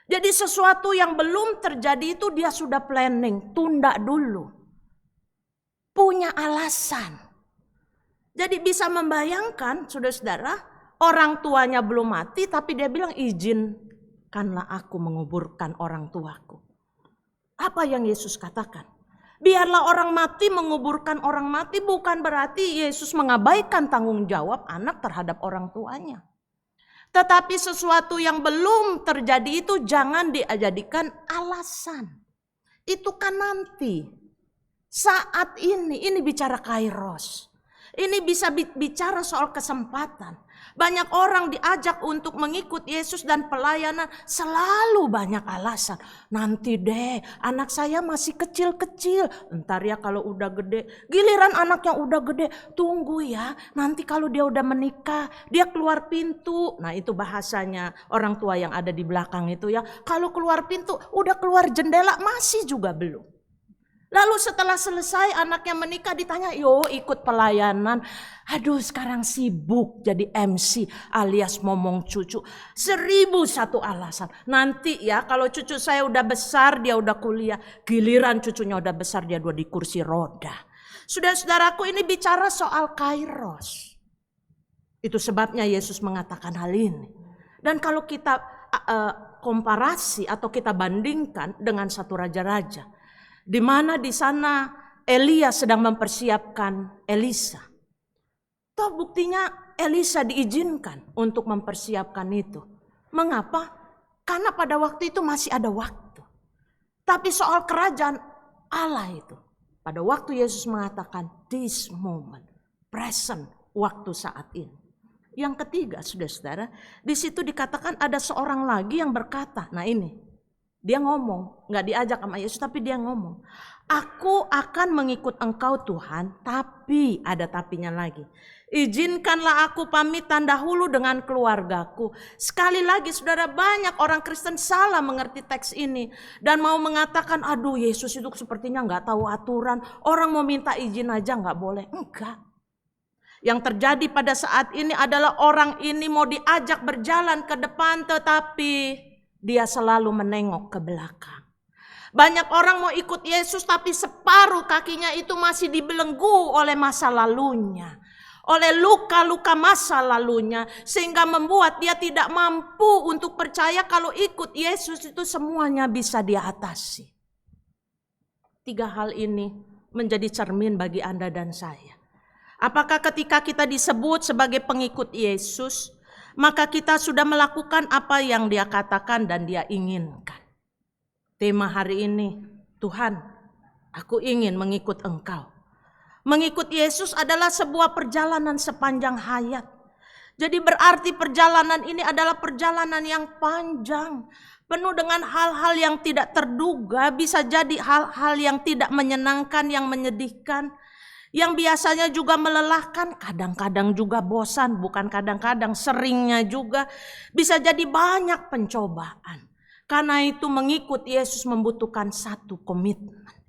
Jadi sesuatu yang belum terjadi itu dia sudah planning, tunda dulu. Punya alasan. Jadi bisa membayangkan, saudara-saudara, orang tuanya belum mati tapi dia bilang izinkanlah aku menguburkan orang tuaku. Apa yang Yesus katakan? Biarlah orang mati menguburkan orang mati, bukan berarti Yesus mengabaikan tanggung jawab anak terhadap orang tuanya. Tetapi sesuatu yang belum terjadi itu jangan dijadikan alasan. Itu kan nanti. Saat ini bicara kairos. Ini bisa bicara soal kesempatan. Banyak orang diajak untuk mengikut Yesus dan pelayanan selalu banyak alasan. Nanti deh, anak saya masih kecil-kecil. Ntar ya kalau udah gede. Giliran anak yang udah gede, tunggu ya. Nanti kalau dia udah menikah, dia keluar pintu. Nah itu bahasanya orang tua yang ada di belakang itu ya. Kalau keluar pintu, udah keluar jendela masih juga belum. Lalu setelah selesai anaknya menikah ditanya, yo ikut pelayanan. Aduh sekarang sibuk jadi MC alias momong cucu. 1001 alasan. Nanti ya kalau cucu saya udah besar dia udah kuliah. Giliran cucunya udah besar dia udah di kursi roda. Saudara-saudaraku ini bicara soal kairos. Itu sebabnya Yesus mengatakan hal ini. Dan kalau kita komparasi atau kita bandingkan dengan satu raja-raja. Di mana di sana Elia sedang mempersiapkan Elisa. Toh buktinya Elisa diizinkan untuk mempersiapkan itu. Mengapa? Karena pada waktu itu masih ada waktu. Tapi soal kerajaan Allah itu. Pada waktu Yesus mengatakan this moment, present, waktu saat ini. Yang ketiga saudara-saudara, di situ dikatakan ada seorang lagi yang berkata, nah ini. Dia ngomong, gak diajak sama Yesus tapi dia ngomong. Aku akan mengikut engkau Tuhan, tapi ada tapinya lagi. Izinkanlah aku pamitan dahulu dengan keluargaku. Sekali lagi saudara, banyak orang Kristen salah mengerti teks ini. Dan mau mengatakan, aduh Yesus itu sepertinya gak tahu aturan. Orang mau minta izin aja gak boleh. Enggak. Yang terjadi pada saat ini adalah orang ini mau diajak berjalan ke depan tetapi dia selalu menengok ke belakang. Banyak orang mau ikut Yesus tapi separuh kakinya itu masih dibelenggu oleh masa lalunya. Oleh luka-luka masa lalunya. Sehingga membuat dia tidak mampu untuk percaya kalau ikut Yesus itu semuanya bisa dia atasi. 3 hal ini menjadi cermin bagi Anda dan saya. Apakah ketika kita disebut sebagai pengikut Yesus, maka kita sudah melakukan apa yang dia katakan dan dia inginkan. Tema hari ini, Tuhan, aku ingin mengikut Engkau. Mengikut Yesus adalah sebuah perjalanan sepanjang hayat. Jadi berarti perjalanan ini adalah perjalanan yang panjang. Penuh dengan hal-hal yang tidak terduga, bisa jadi hal-hal yang tidak menyenangkan, yang menyedihkan. Yang biasanya juga melelahkan, kadang-kadang juga bosan, bukan kadang-kadang, seringnya juga bisa jadi banyak pencobaan. Karena itu mengikut Yesus membutuhkan satu komitmen.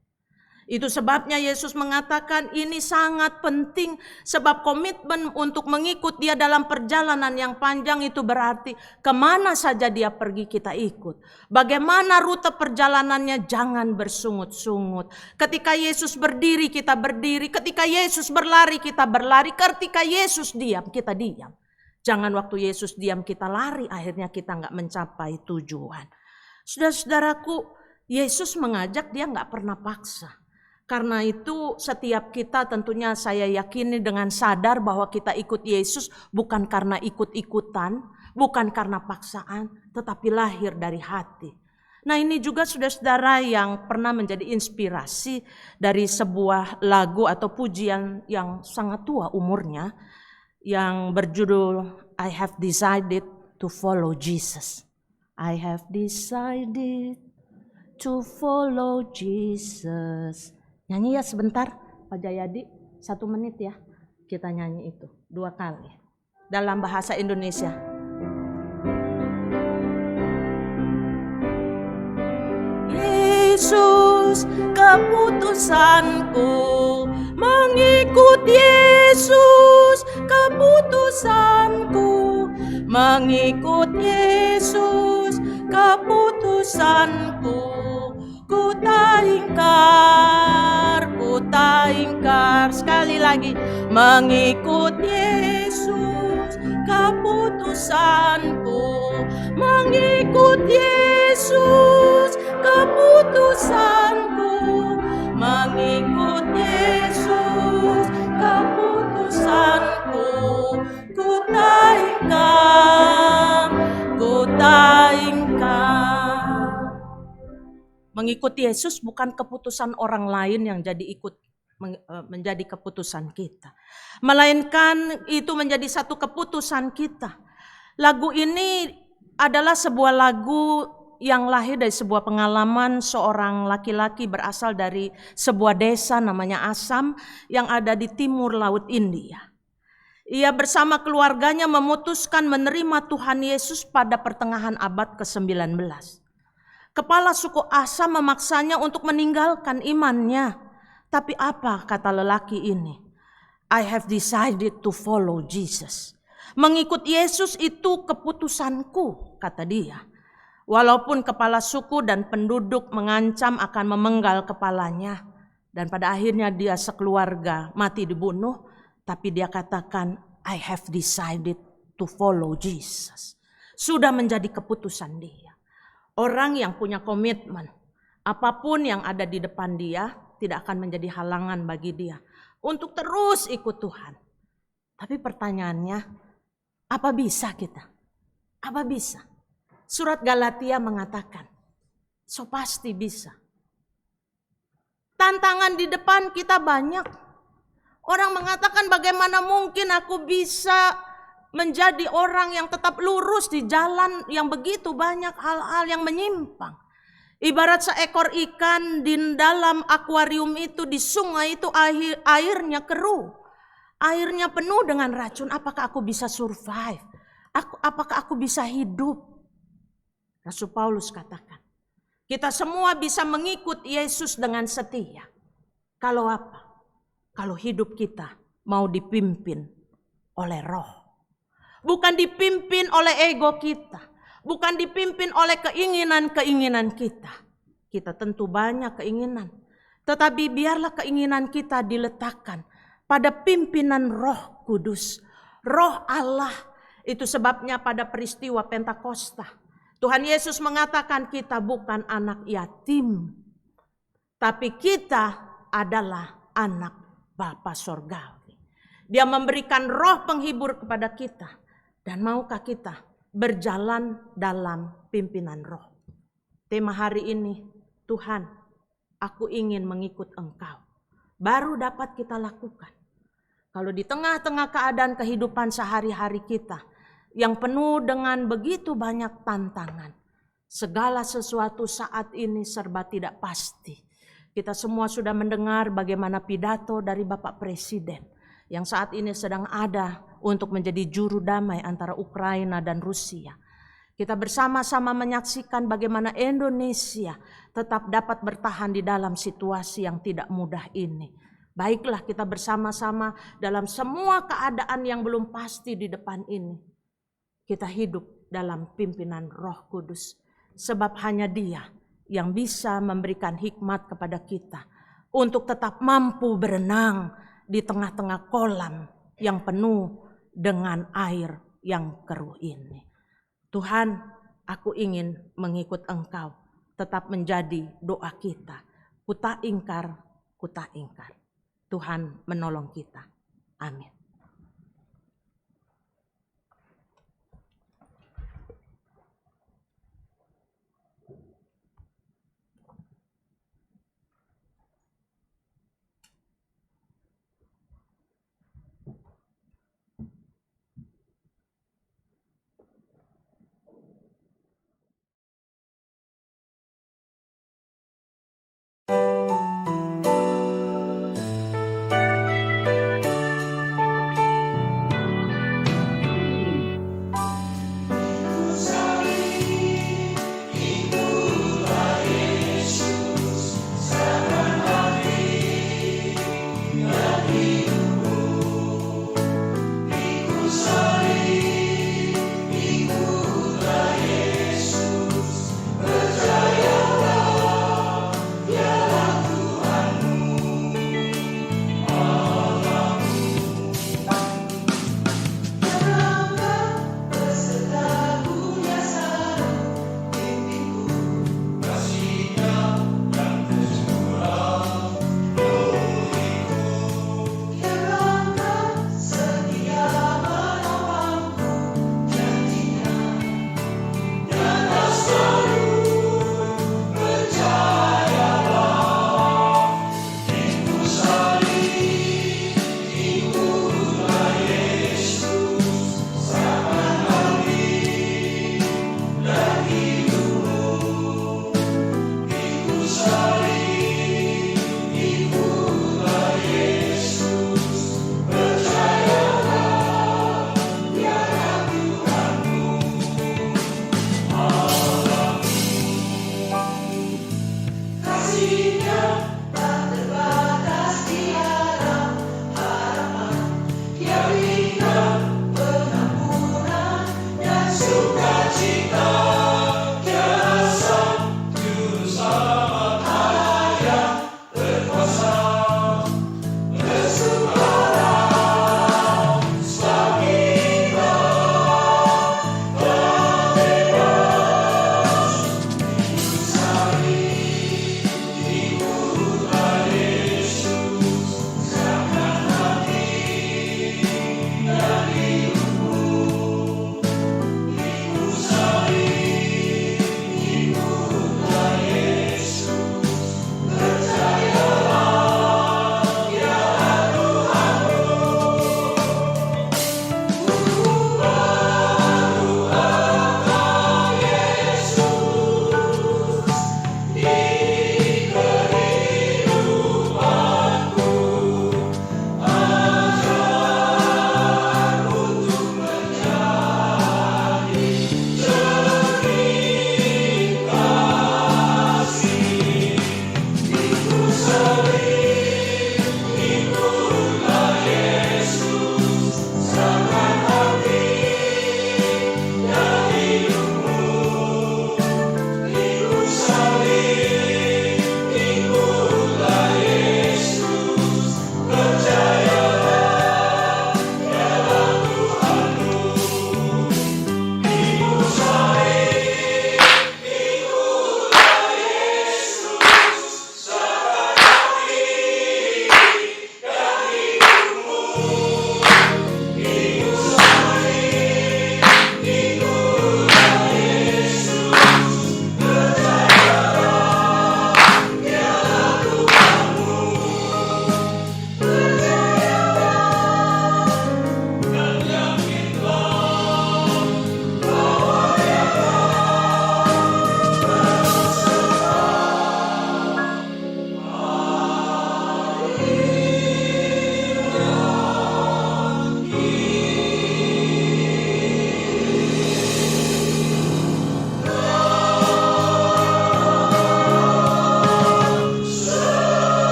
Itu sebabnya Yesus mengatakan ini sangat penting sebab komitmen untuk mengikut dia dalam perjalanan yang panjang itu berarti kemana saja dia pergi kita ikut. Bagaimana rute perjalanannya jangan bersungut-sungut. Ketika Yesus berdiri kita berdiri, ketika Yesus berlari kita berlari, ketika Yesus diam kita diam. Jangan waktu Yesus diam kita lari akhirnya kita nggak mencapai tujuan. Saudara-saudaraku, Yesus mengajak dia nggak pernah paksa. Karena itu setiap kita tentunya saya yakini dengan sadar bahwa kita ikut Yesus bukan karena ikut-ikutan, bukan karena paksaan, tetapi lahir dari hati. Nah ini juga saudara-saudara yang pernah menjadi inspirasi dari sebuah lagu atau pujian yang sangat tua umurnya, yang berjudul I have decided to follow Jesus. I have decided to follow Jesus. Nyanyi ya sebentar Pak Jayadi, 1 menit ya. Kita nyanyi itu 2 kali dalam bahasa Indonesia. Yesus keputusanku, mengikut Yesus keputusanku, mengikut Yesus keputusanku. Ku tak ingkar, sekali lagi, mengikut Yesus, keputusanku. Mengikut Yesus, keputusanku. Mengikut Yesus, keputusanku. Ku tak ingkar, ku tak ingkar. Mengikut Yesus bukan keputusan orang lain yang menjadi keputusan kita, melainkan itu menjadi satu keputusan kita. Lagu ini adalah sebuah lagu yang lahir dari sebuah pengalaman seorang laki-laki berasal dari sebuah desa namanya Assam yang ada di timur laut India. Ia bersama keluarganya memutuskan menerima Tuhan Yesus pada pertengahan abad ke-19. Kepala suku Assam memaksanya untuk meninggalkan imannya. Tapi apa kata lelaki ini? I have decided to follow Jesus. Mengikut Yesus itu keputusanku, kata dia. Walaupun kepala suku dan penduduk mengancam akan memenggal kepalanya. Dan pada akhirnya dia sekeluarga mati dibunuh. Tapi dia katakan, I have decided to follow Jesus. Sudah menjadi keputusan dia. Orang yang punya komitmen, apapun yang ada di depan dia tidak akan menjadi halangan bagi dia untuk terus ikut Tuhan. Tapi pertanyaannya, apa bisa kita? Apa bisa? Surat Galatia mengatakan, so pasti bisa. Tantangan di depan kita banyak. Orang mengatakan bagaimana mungkin aku bisa menjadi orang yang tetap lurus di jalan yang begitu banyak hal-hal yang menyimpang. Ibarat seekor ikan di dalam akuarium itu, di sungai itu airnya keruh. Airnya penuh dengan racun. Apakah aku bisa survive? Apakah aku bisa hidup? Rasul Paulus katakan, kita semua bisa mengikut Yesus dengan setia. Kalau apa? Kalau hidup kita mau dipimpin oleh Roh. Bukan dipimpin oleh ego kita. Bukan dipimpin oleh keinginan-keinginan kita. Kita tentu banyak keinginan. Tetapi biarlah keinginan kita diletakkan pada pimpinan Roh Kudus. Roh Allah. Itu sebabnya pada peristiwa Pentakosta, Tuhan Yesus mengatakan kita bukan anak yatim. Tapi kita adalah anak Bapa Sorgawi. Dia memberikan roh penghibur kepada kita. Dan maukah kita berjalan dalam pimpinan Roh? Tema hari ini, Tuhan, aku ingin mengikut Engkau. Baru dapat kita lakukan. Kalau di tengah-tengah keadaan kehidupan sehari-hari kita yang penuh dengan begitu banyak tantangan, segala sesuatu saat ini serba tidak pasti. Kita semua sudah mendengar bagaimana pidato dari Bapak Presiden yang saat ini sedang ada untuk menjadi juru damai antara Ukraina dan Rusia. Kita bersama-sama menyaksikan bagaimana Indonesia tetap dapat bertahan di dalam situasi yang tidak mudah ini. Baiklah kita bersama-sama dalam semua keadaan yang belum pasti di depan ini. Kita hidup dalam pimpinan Roh Kudus. Sebab hanya Dia yang bisa memberikan hikmat kepada kita untuk tetap mampu berenang di tengah-tengah kolam yang penuh dengan air yang keruh ini. Tuhan, aku ingin mengikut Engkau. Tetap menjadi doa kita. Ku tak ingkar, ku tak ingkar. Tuhan menolong kita. Amin.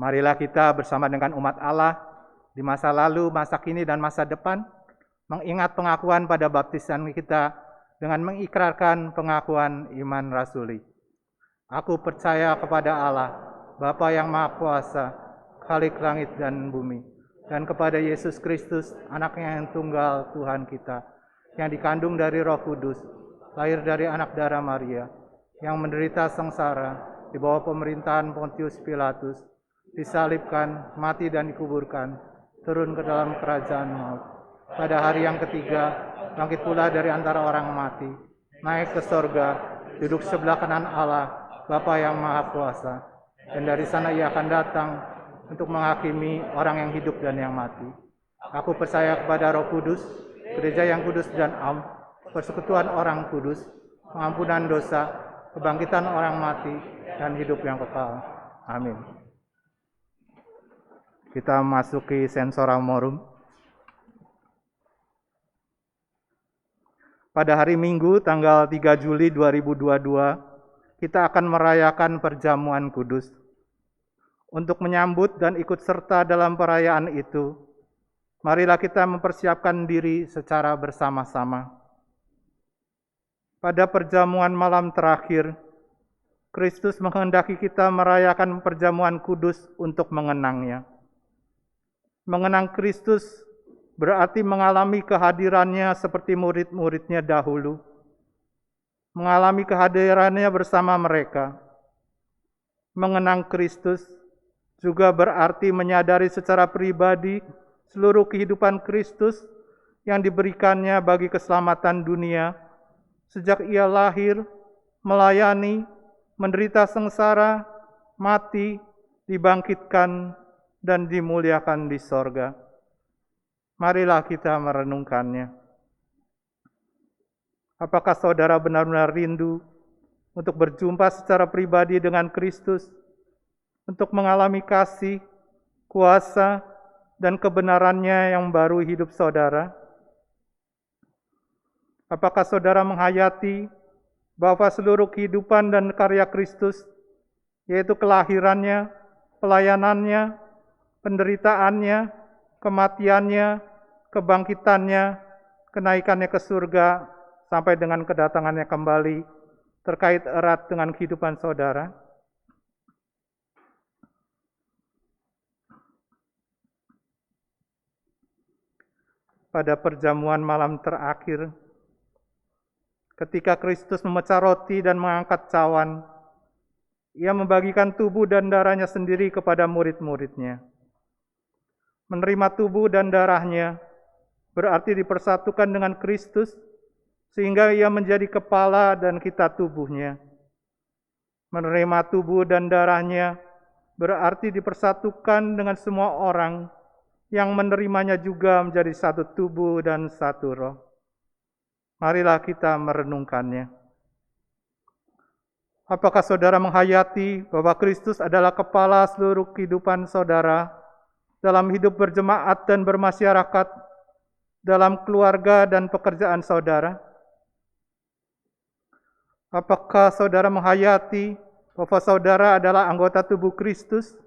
Marilah kita bersama dengan umat Allah di masa lalu, masa kini, dan masa depan mengingat pengakuan pada baptisan kita dengan mengikrarkan pengakuan iman rasuli. Aku percaya kepada Allah, Bapa yang Maha Kuasa, Khalik langit dan bumi, dan kepada Yesus Kristus, Anaknya yang tunggal Tuhan kita, yang dikandung dari Roh Kudus, lahir dari anak darah Maria, yang menderita sengsara di bawah pemerintahan Pontius Pilatus, disalibkan, mati dan dikuburkan, turun ke dalam kerajaan maut. Pada hari yang ketiga, bangkit pula dari antara orang mati, naik ke sorga, duduk sebelah kanan Allah, Bapa yang Maha Kuasa, dan dari sana ia akan datang untuk menghakimi orang yang hidup dan yang mati. Aku percaya kepada Roh Kudus, gereja yang kudus dan am, persekutuan orang kudus, pengampunan dosa, kebangkitan orang mati, dan hidup yang kekal. Amin. Kita masuki Sensora Morum. Pada hari Minggu tanggal 3 Juli 2022, kita akan merayakan perjamuan kudus. Untuk menyambut dan ikut serta dalam perayaan itu, marilah kita mempersiapkan diri secara bersama-sama. Pada perjamuan malam terakhir, Kristus menghendaki kita merayakan perjamuan kudus untuk mengenangnya. Mengenang Kristus berarti mengalami kehadirannya seperti murid-muridnya dahulu. Mengalami kehadirannya bersama mereka. Mengenang Kristus juga berarti menyadari secara pribadi seluruh kehidupan Kristus yang diberikannya bagi keselamatan dunia sejak ia lahir, melayani, menderita sengsara, mati, dibangkitkan, dan dimuliakan di sorga. Marilah kita merenungkannya. Apakah saudara benar-benar rindu untuk berjumpa secara pribadi dengan Kristus, untuk mengalami kasih, kuasa, dan kebenarannya yang baru hidup saudara? Apakah saudara menghayati bahwa seluruh kehidupan dan karya Kristus, yaitu kelahirannya, pelayanannya, penderitaannya, kematiannya, kebangkitannya, kenaikannya ke surga, sampai dengan kedatangannya kembali, terkait erat dengan kehidupan saudara? Pada perjamuan malam terakhir, ketika Kristus memecah roti dan mengangkat cawan, Ia membagikan tubuh dan darahnya sendiri kepada murid-muridnya. Menerima tubuh dan darahnya berarti dipersatukan dengan Kristus, sehingga Ia menjadi kepala dan kita tubuhnya. Menerima tubuh dan darahnya berarti dipersatukan dengan semua orang yang menerimanya juga menjadi satu tubuh dan satu roh. Marilah kita merenungkannya. Apakah saudara menghayati bahwa Kristus adalah kepala seluruh kehidupan saudara dalam hidup berjemaat dan bermasyarakat, dalam keluarga dan pekerjaan saudara? Apakah saudara menghayati bahwa saudara adalah anggota tubuh Kristus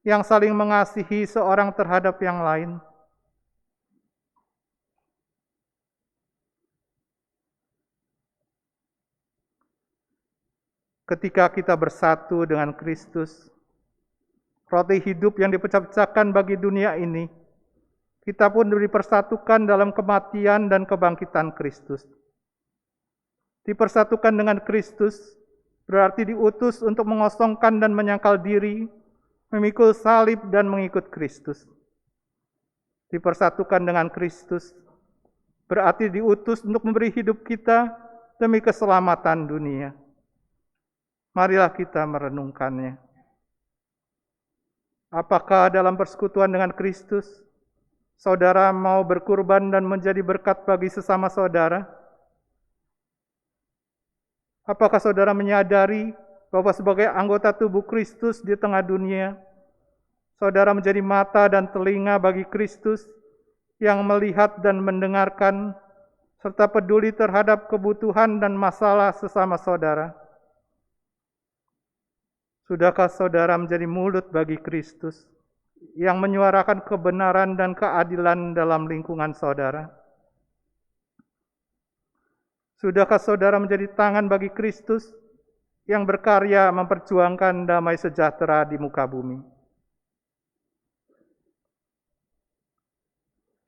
yang saling mengasihi seorang terhadap yang lain? Ketika kita bersatu dengan Kristus, roti hidup yang dipecah-pecahkan bagi dunia ini, kita pun dipersatukan dalam kematian dan kebangkitan Kristus. Dipersatukan dengan Kristus berarti diutus untuk mengosongkan dan menyangkal diri, memikul salib dan mengikut Kristus. Dipersatukan dengan Kristus berarti diutus untuk memberi hidup kita demi keselamatan dunia. Marilah kita merenungkannya. Apakah dalam persekutuan dengan Kristus, saudara mau berkurban dan menjadi berkat bagi sesama saudara? Apakah saudara menyadari bahwa sebagai anggota tubuh Kristus di tengah dunia, saudara menjadi mata dan telinga bagi Kristus yang melihat dan mendengarkan, serta peduli terhadap kebutuhan dan masalah sesama saudara? Sudahkah saudara menjadi mulut bagi Kristus yang menyuarakan kebenaran dan keadilan dalam lingkungan saudara? Sudahkah saudara menjadi tangan bagi Kristus yang berkarya memperjuangkan damai sejahtera di muka bumi?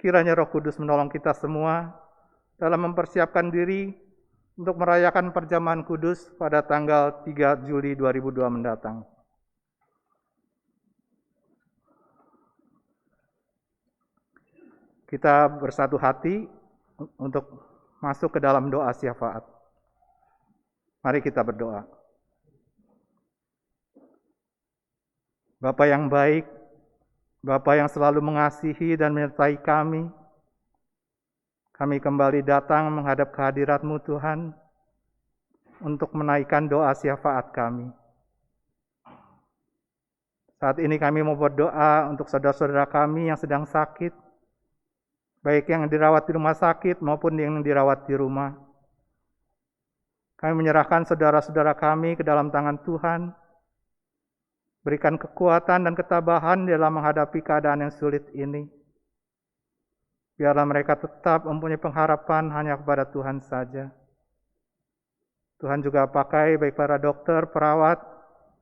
Kiranya Roh Kudus menolong kita semua dalam mempersiapkan diri untuk merayakan perjamuan kudus pada tanggal 3 Juli 2002 mendatang. Kita bersatu hati untuk masuk ke dalam doa syafaat. Mari kita berdoa. Bapa yang baik, Bapa yang selalu mengasihi dan menyertai kami kembali datang menghadap kehadirat-Mu Tuhan untuk menaikkan doa syafaat kami. Saat ini kami mau berdoa untuk saudara-saudara kami yang sedang sakit, baik yang dirawat di rumah sakit maupun yang dirawat di rumah. Kami menyerahkan saudara-saudara kami ke dalam tangan Tuhan. Berikan kekuatan dan ketabahan dalam menghadapi keadaan yang sulit ini. Biarlah mereka tetap mempunyai pengharapan hanya kepada Tuhan saja. Tuhan juga pakai baik para dokter, perawat,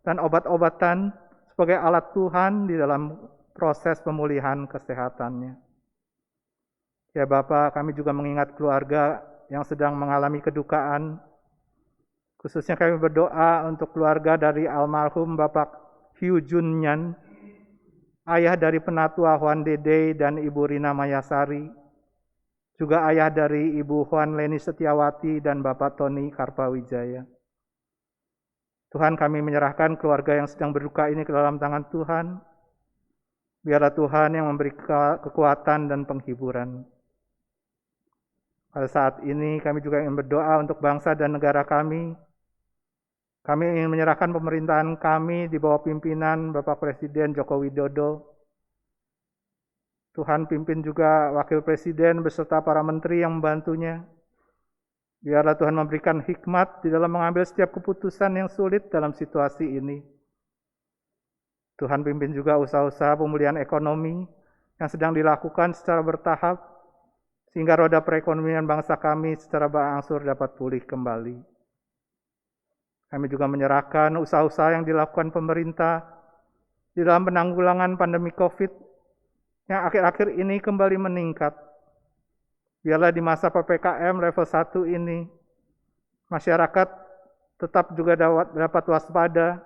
dan obat-obatan sebagai alat Tuhan di dalam proses pemulihan kesehatannya. Ya Bapa, kami juga mengingat keluarga yang sedang mengalami kedukaan. Khususnya kami berdoa untuk keluarga dari almarhum Bapak Hugh Junyan, ayah dari penatua Juan Dede dan Ibu Rina Mayasari, juga ayah dari Ibu Juan Leni Setiawati dan Bapak Tony Karpawijaya. Tuhan, kami menyerahkan keluarga yang sedang berduka ini ke dalam tangan Tuhan. Biarlah Tuhan yang memberi kekuatan dan penghiburan. Pada saat ini kami juga ingin berdoa untuk bangsa dan negara kami. Kami ingin menyerahkan pemerintahan kami di bawah pimpinan Bapak Presiden Joko Widodo. Tuhan pimpin juga Wakil Presiden beserta para menteri yang membantunya. Biarlah Tuhan memberikan hikmat di dalam mengambil setiap keputusan yang sulit dalam situasi ini. Tuhan pimpin juga usaha-usaha pemulihan ekonomi yang sedang dilakukan secara bertahap, sehingga roda perekonomian bangsa kami secara berangsur dapat pulih kembali. Kami juga menyerahkan usaha-usaha yang dilakukan pemerintah di dalam penanggulangan pandemi COVID yang akhir-akhir ini kembali meningkat. Biarlah di masa PPKM level 1 ini, masyarakat tetap juga dapat waspada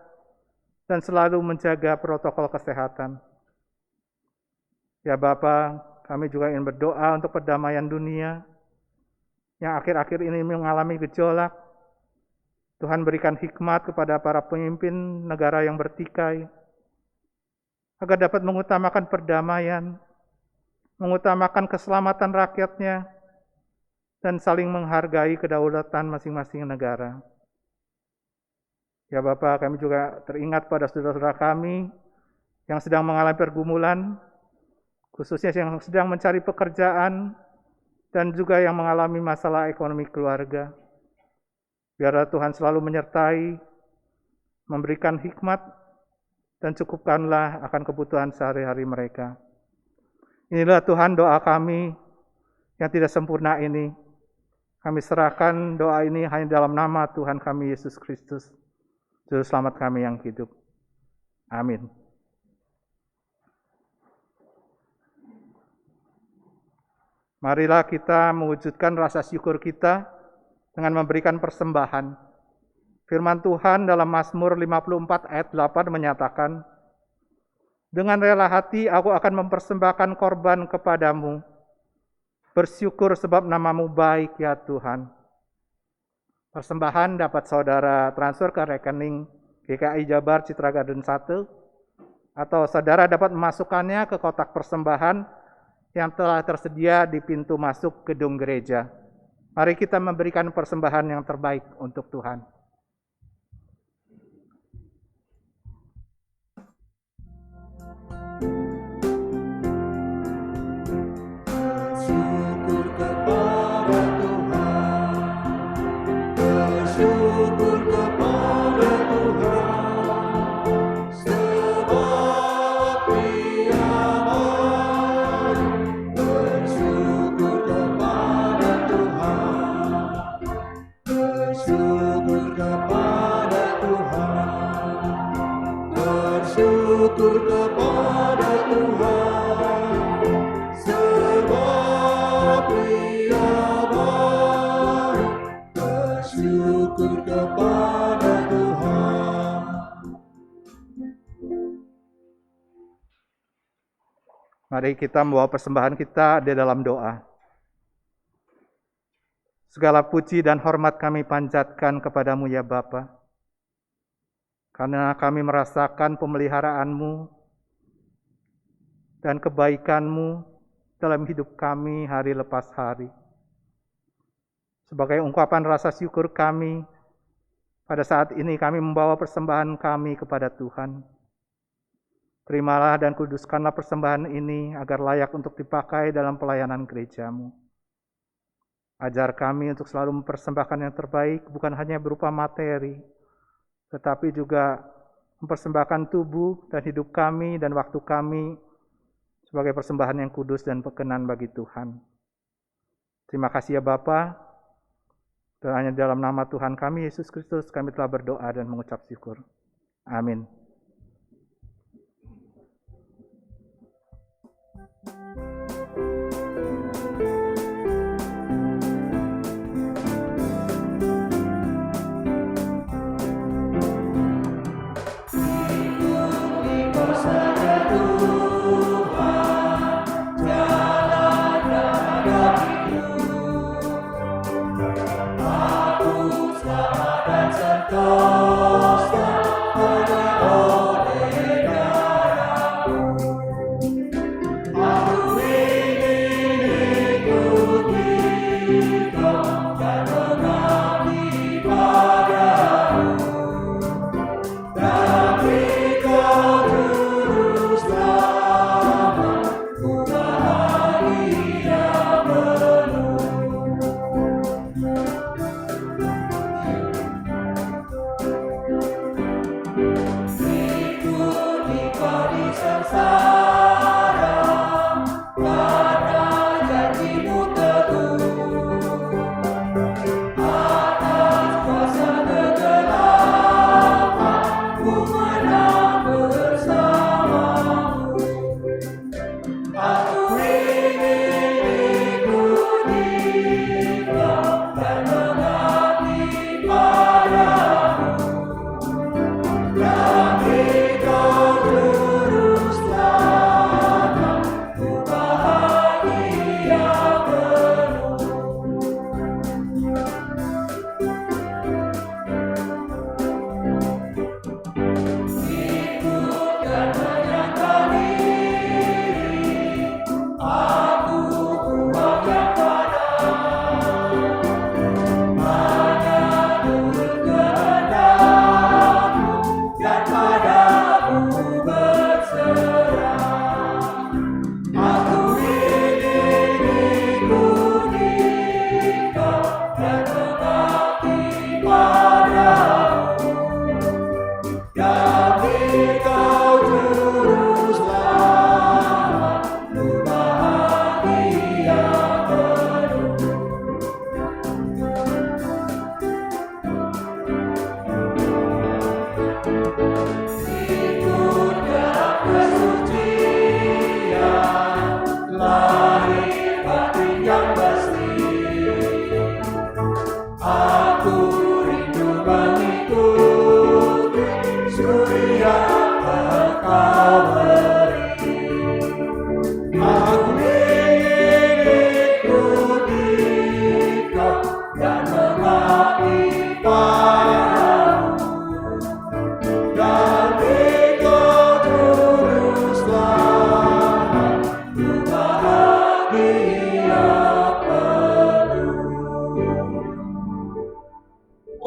dan selalu menjaga protokol kesehatan. Ya Bapa, kami juga ingin berdoa untuk perdamaian dunia yang akhir-akhir ini mengalami gejolak. Tuhan berikan hikmat kepada para pemimpin negara yang bertikai, agar dapat mengutamakan perdamaian, mengutamakan keselamatan rakyatnya, dan saling menghargai kedaulatan masing-masing negara. Ya Bapak, kami juga teringat pada saudara-saudara kami yang sedang mengalami pergumulan, khususnya yang sedang mencari pekerjaan, dan juga yang mengalami masalah ekonomi keluarga. Biarlah Tuhan selalu menyertai, memberikan hikmat, dan cukupkanlah akan kebutuhan sehari-hari mereka. Inilah Tuhan doa kami yang tidak sempurna ini. Kami serahkan doa ini hanya dalam nama Tuhan kami Yesus Kristus, Juru Selamat kami yang hidup. Amin. Marilah kita mewujudkan rasa syukur kita dengan memberikan persembahan. Firman Tuhan dalam Mazmur 54 ayat 8 menyatakan, "Dengan rela hati aku akan mempersembahkan korban kepadamu. Bersyukur sebab namamu baik ya Tuhan." Persembahan dapat saudara transfer ke rekening GKI Jabar Citra Garden 1, atau saudara dapat memasukkannya ke kotak persembahan yang telah tersedia di pintu masuk gedung gereja. Mari kita memberikan persembahan yang terbaik untuk Tuhan. Mari kita membawa persembahan kita di dalam doa. Segala puji dan hormat kami panjatkan kepadamu ya Bapa, karena kami merasakan pemeliharaanmu dan kebaikanmu dalam hidup kami hari lepas hari. Sebagai ungkapan rasa syukur kami, pada saat ini kami membawa persembahan kami kepada Tuhan. Terimalah dan kuduskanlah persembahan ini agar layak untuk dipakai dalam pelayanan gerejamu. Ajar kami untuk selalu mempersembahkan yang terbaik, bukan hanya berupa materi, tetapi juga mempersembahkan tubuh dan hidup kami dan waktu kami sebagai persembahan yang kudus dan berkenan bagi Tuhan. Terima kasih ya Bapa, dan hanya dalam nama Tuhan kami Yesus Kristus kami telah berdoa dan mengucap syukur. Amin. Aku selamat dan sentosa pada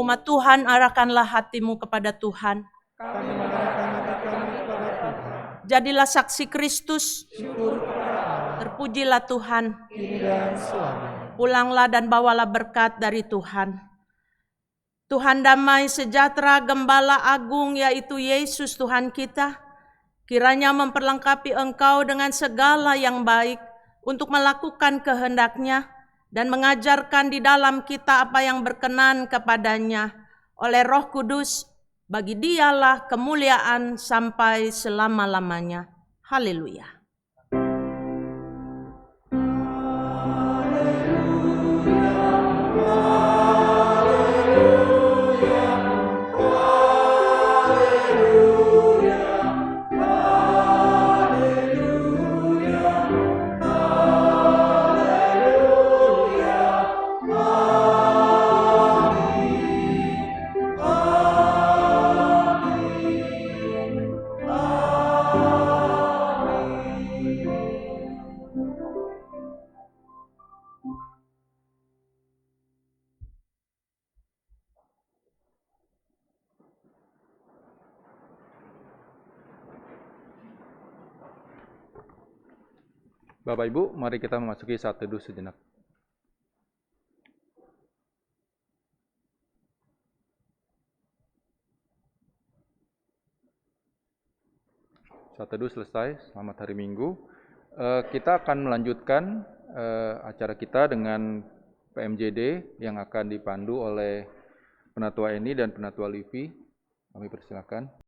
Umat Tuhan, arahkanlah hatimu kepada Tuhan. Jadilah saksi Kristus. Terpujilah Tuhan. Pulanglah dan bawalah berkat dari Tuhan. Tuhan damai sejahtera, Gembala Agung yaitu Yesus Tuhan kita, kiranya memperlengkapi engkau dengan segala yang baik untuk melakukan kehendak-Nya dan mengajarkan di dalam kita apa yang berkenan kepadanya. Oleh Roh Kudus, bagi Dialah kemuliaan sampai selama-lamanya. Haleluya. Bapak Ibu, mari kita memasuki saat teduh sejenak. Saat teduh selesai, selamat hari Minggu. Kita akan melanjutkan acara kita dengan PMJD yang akan dipandu oleh Penatua Eni dan Penatua Livi. Kami persilakan.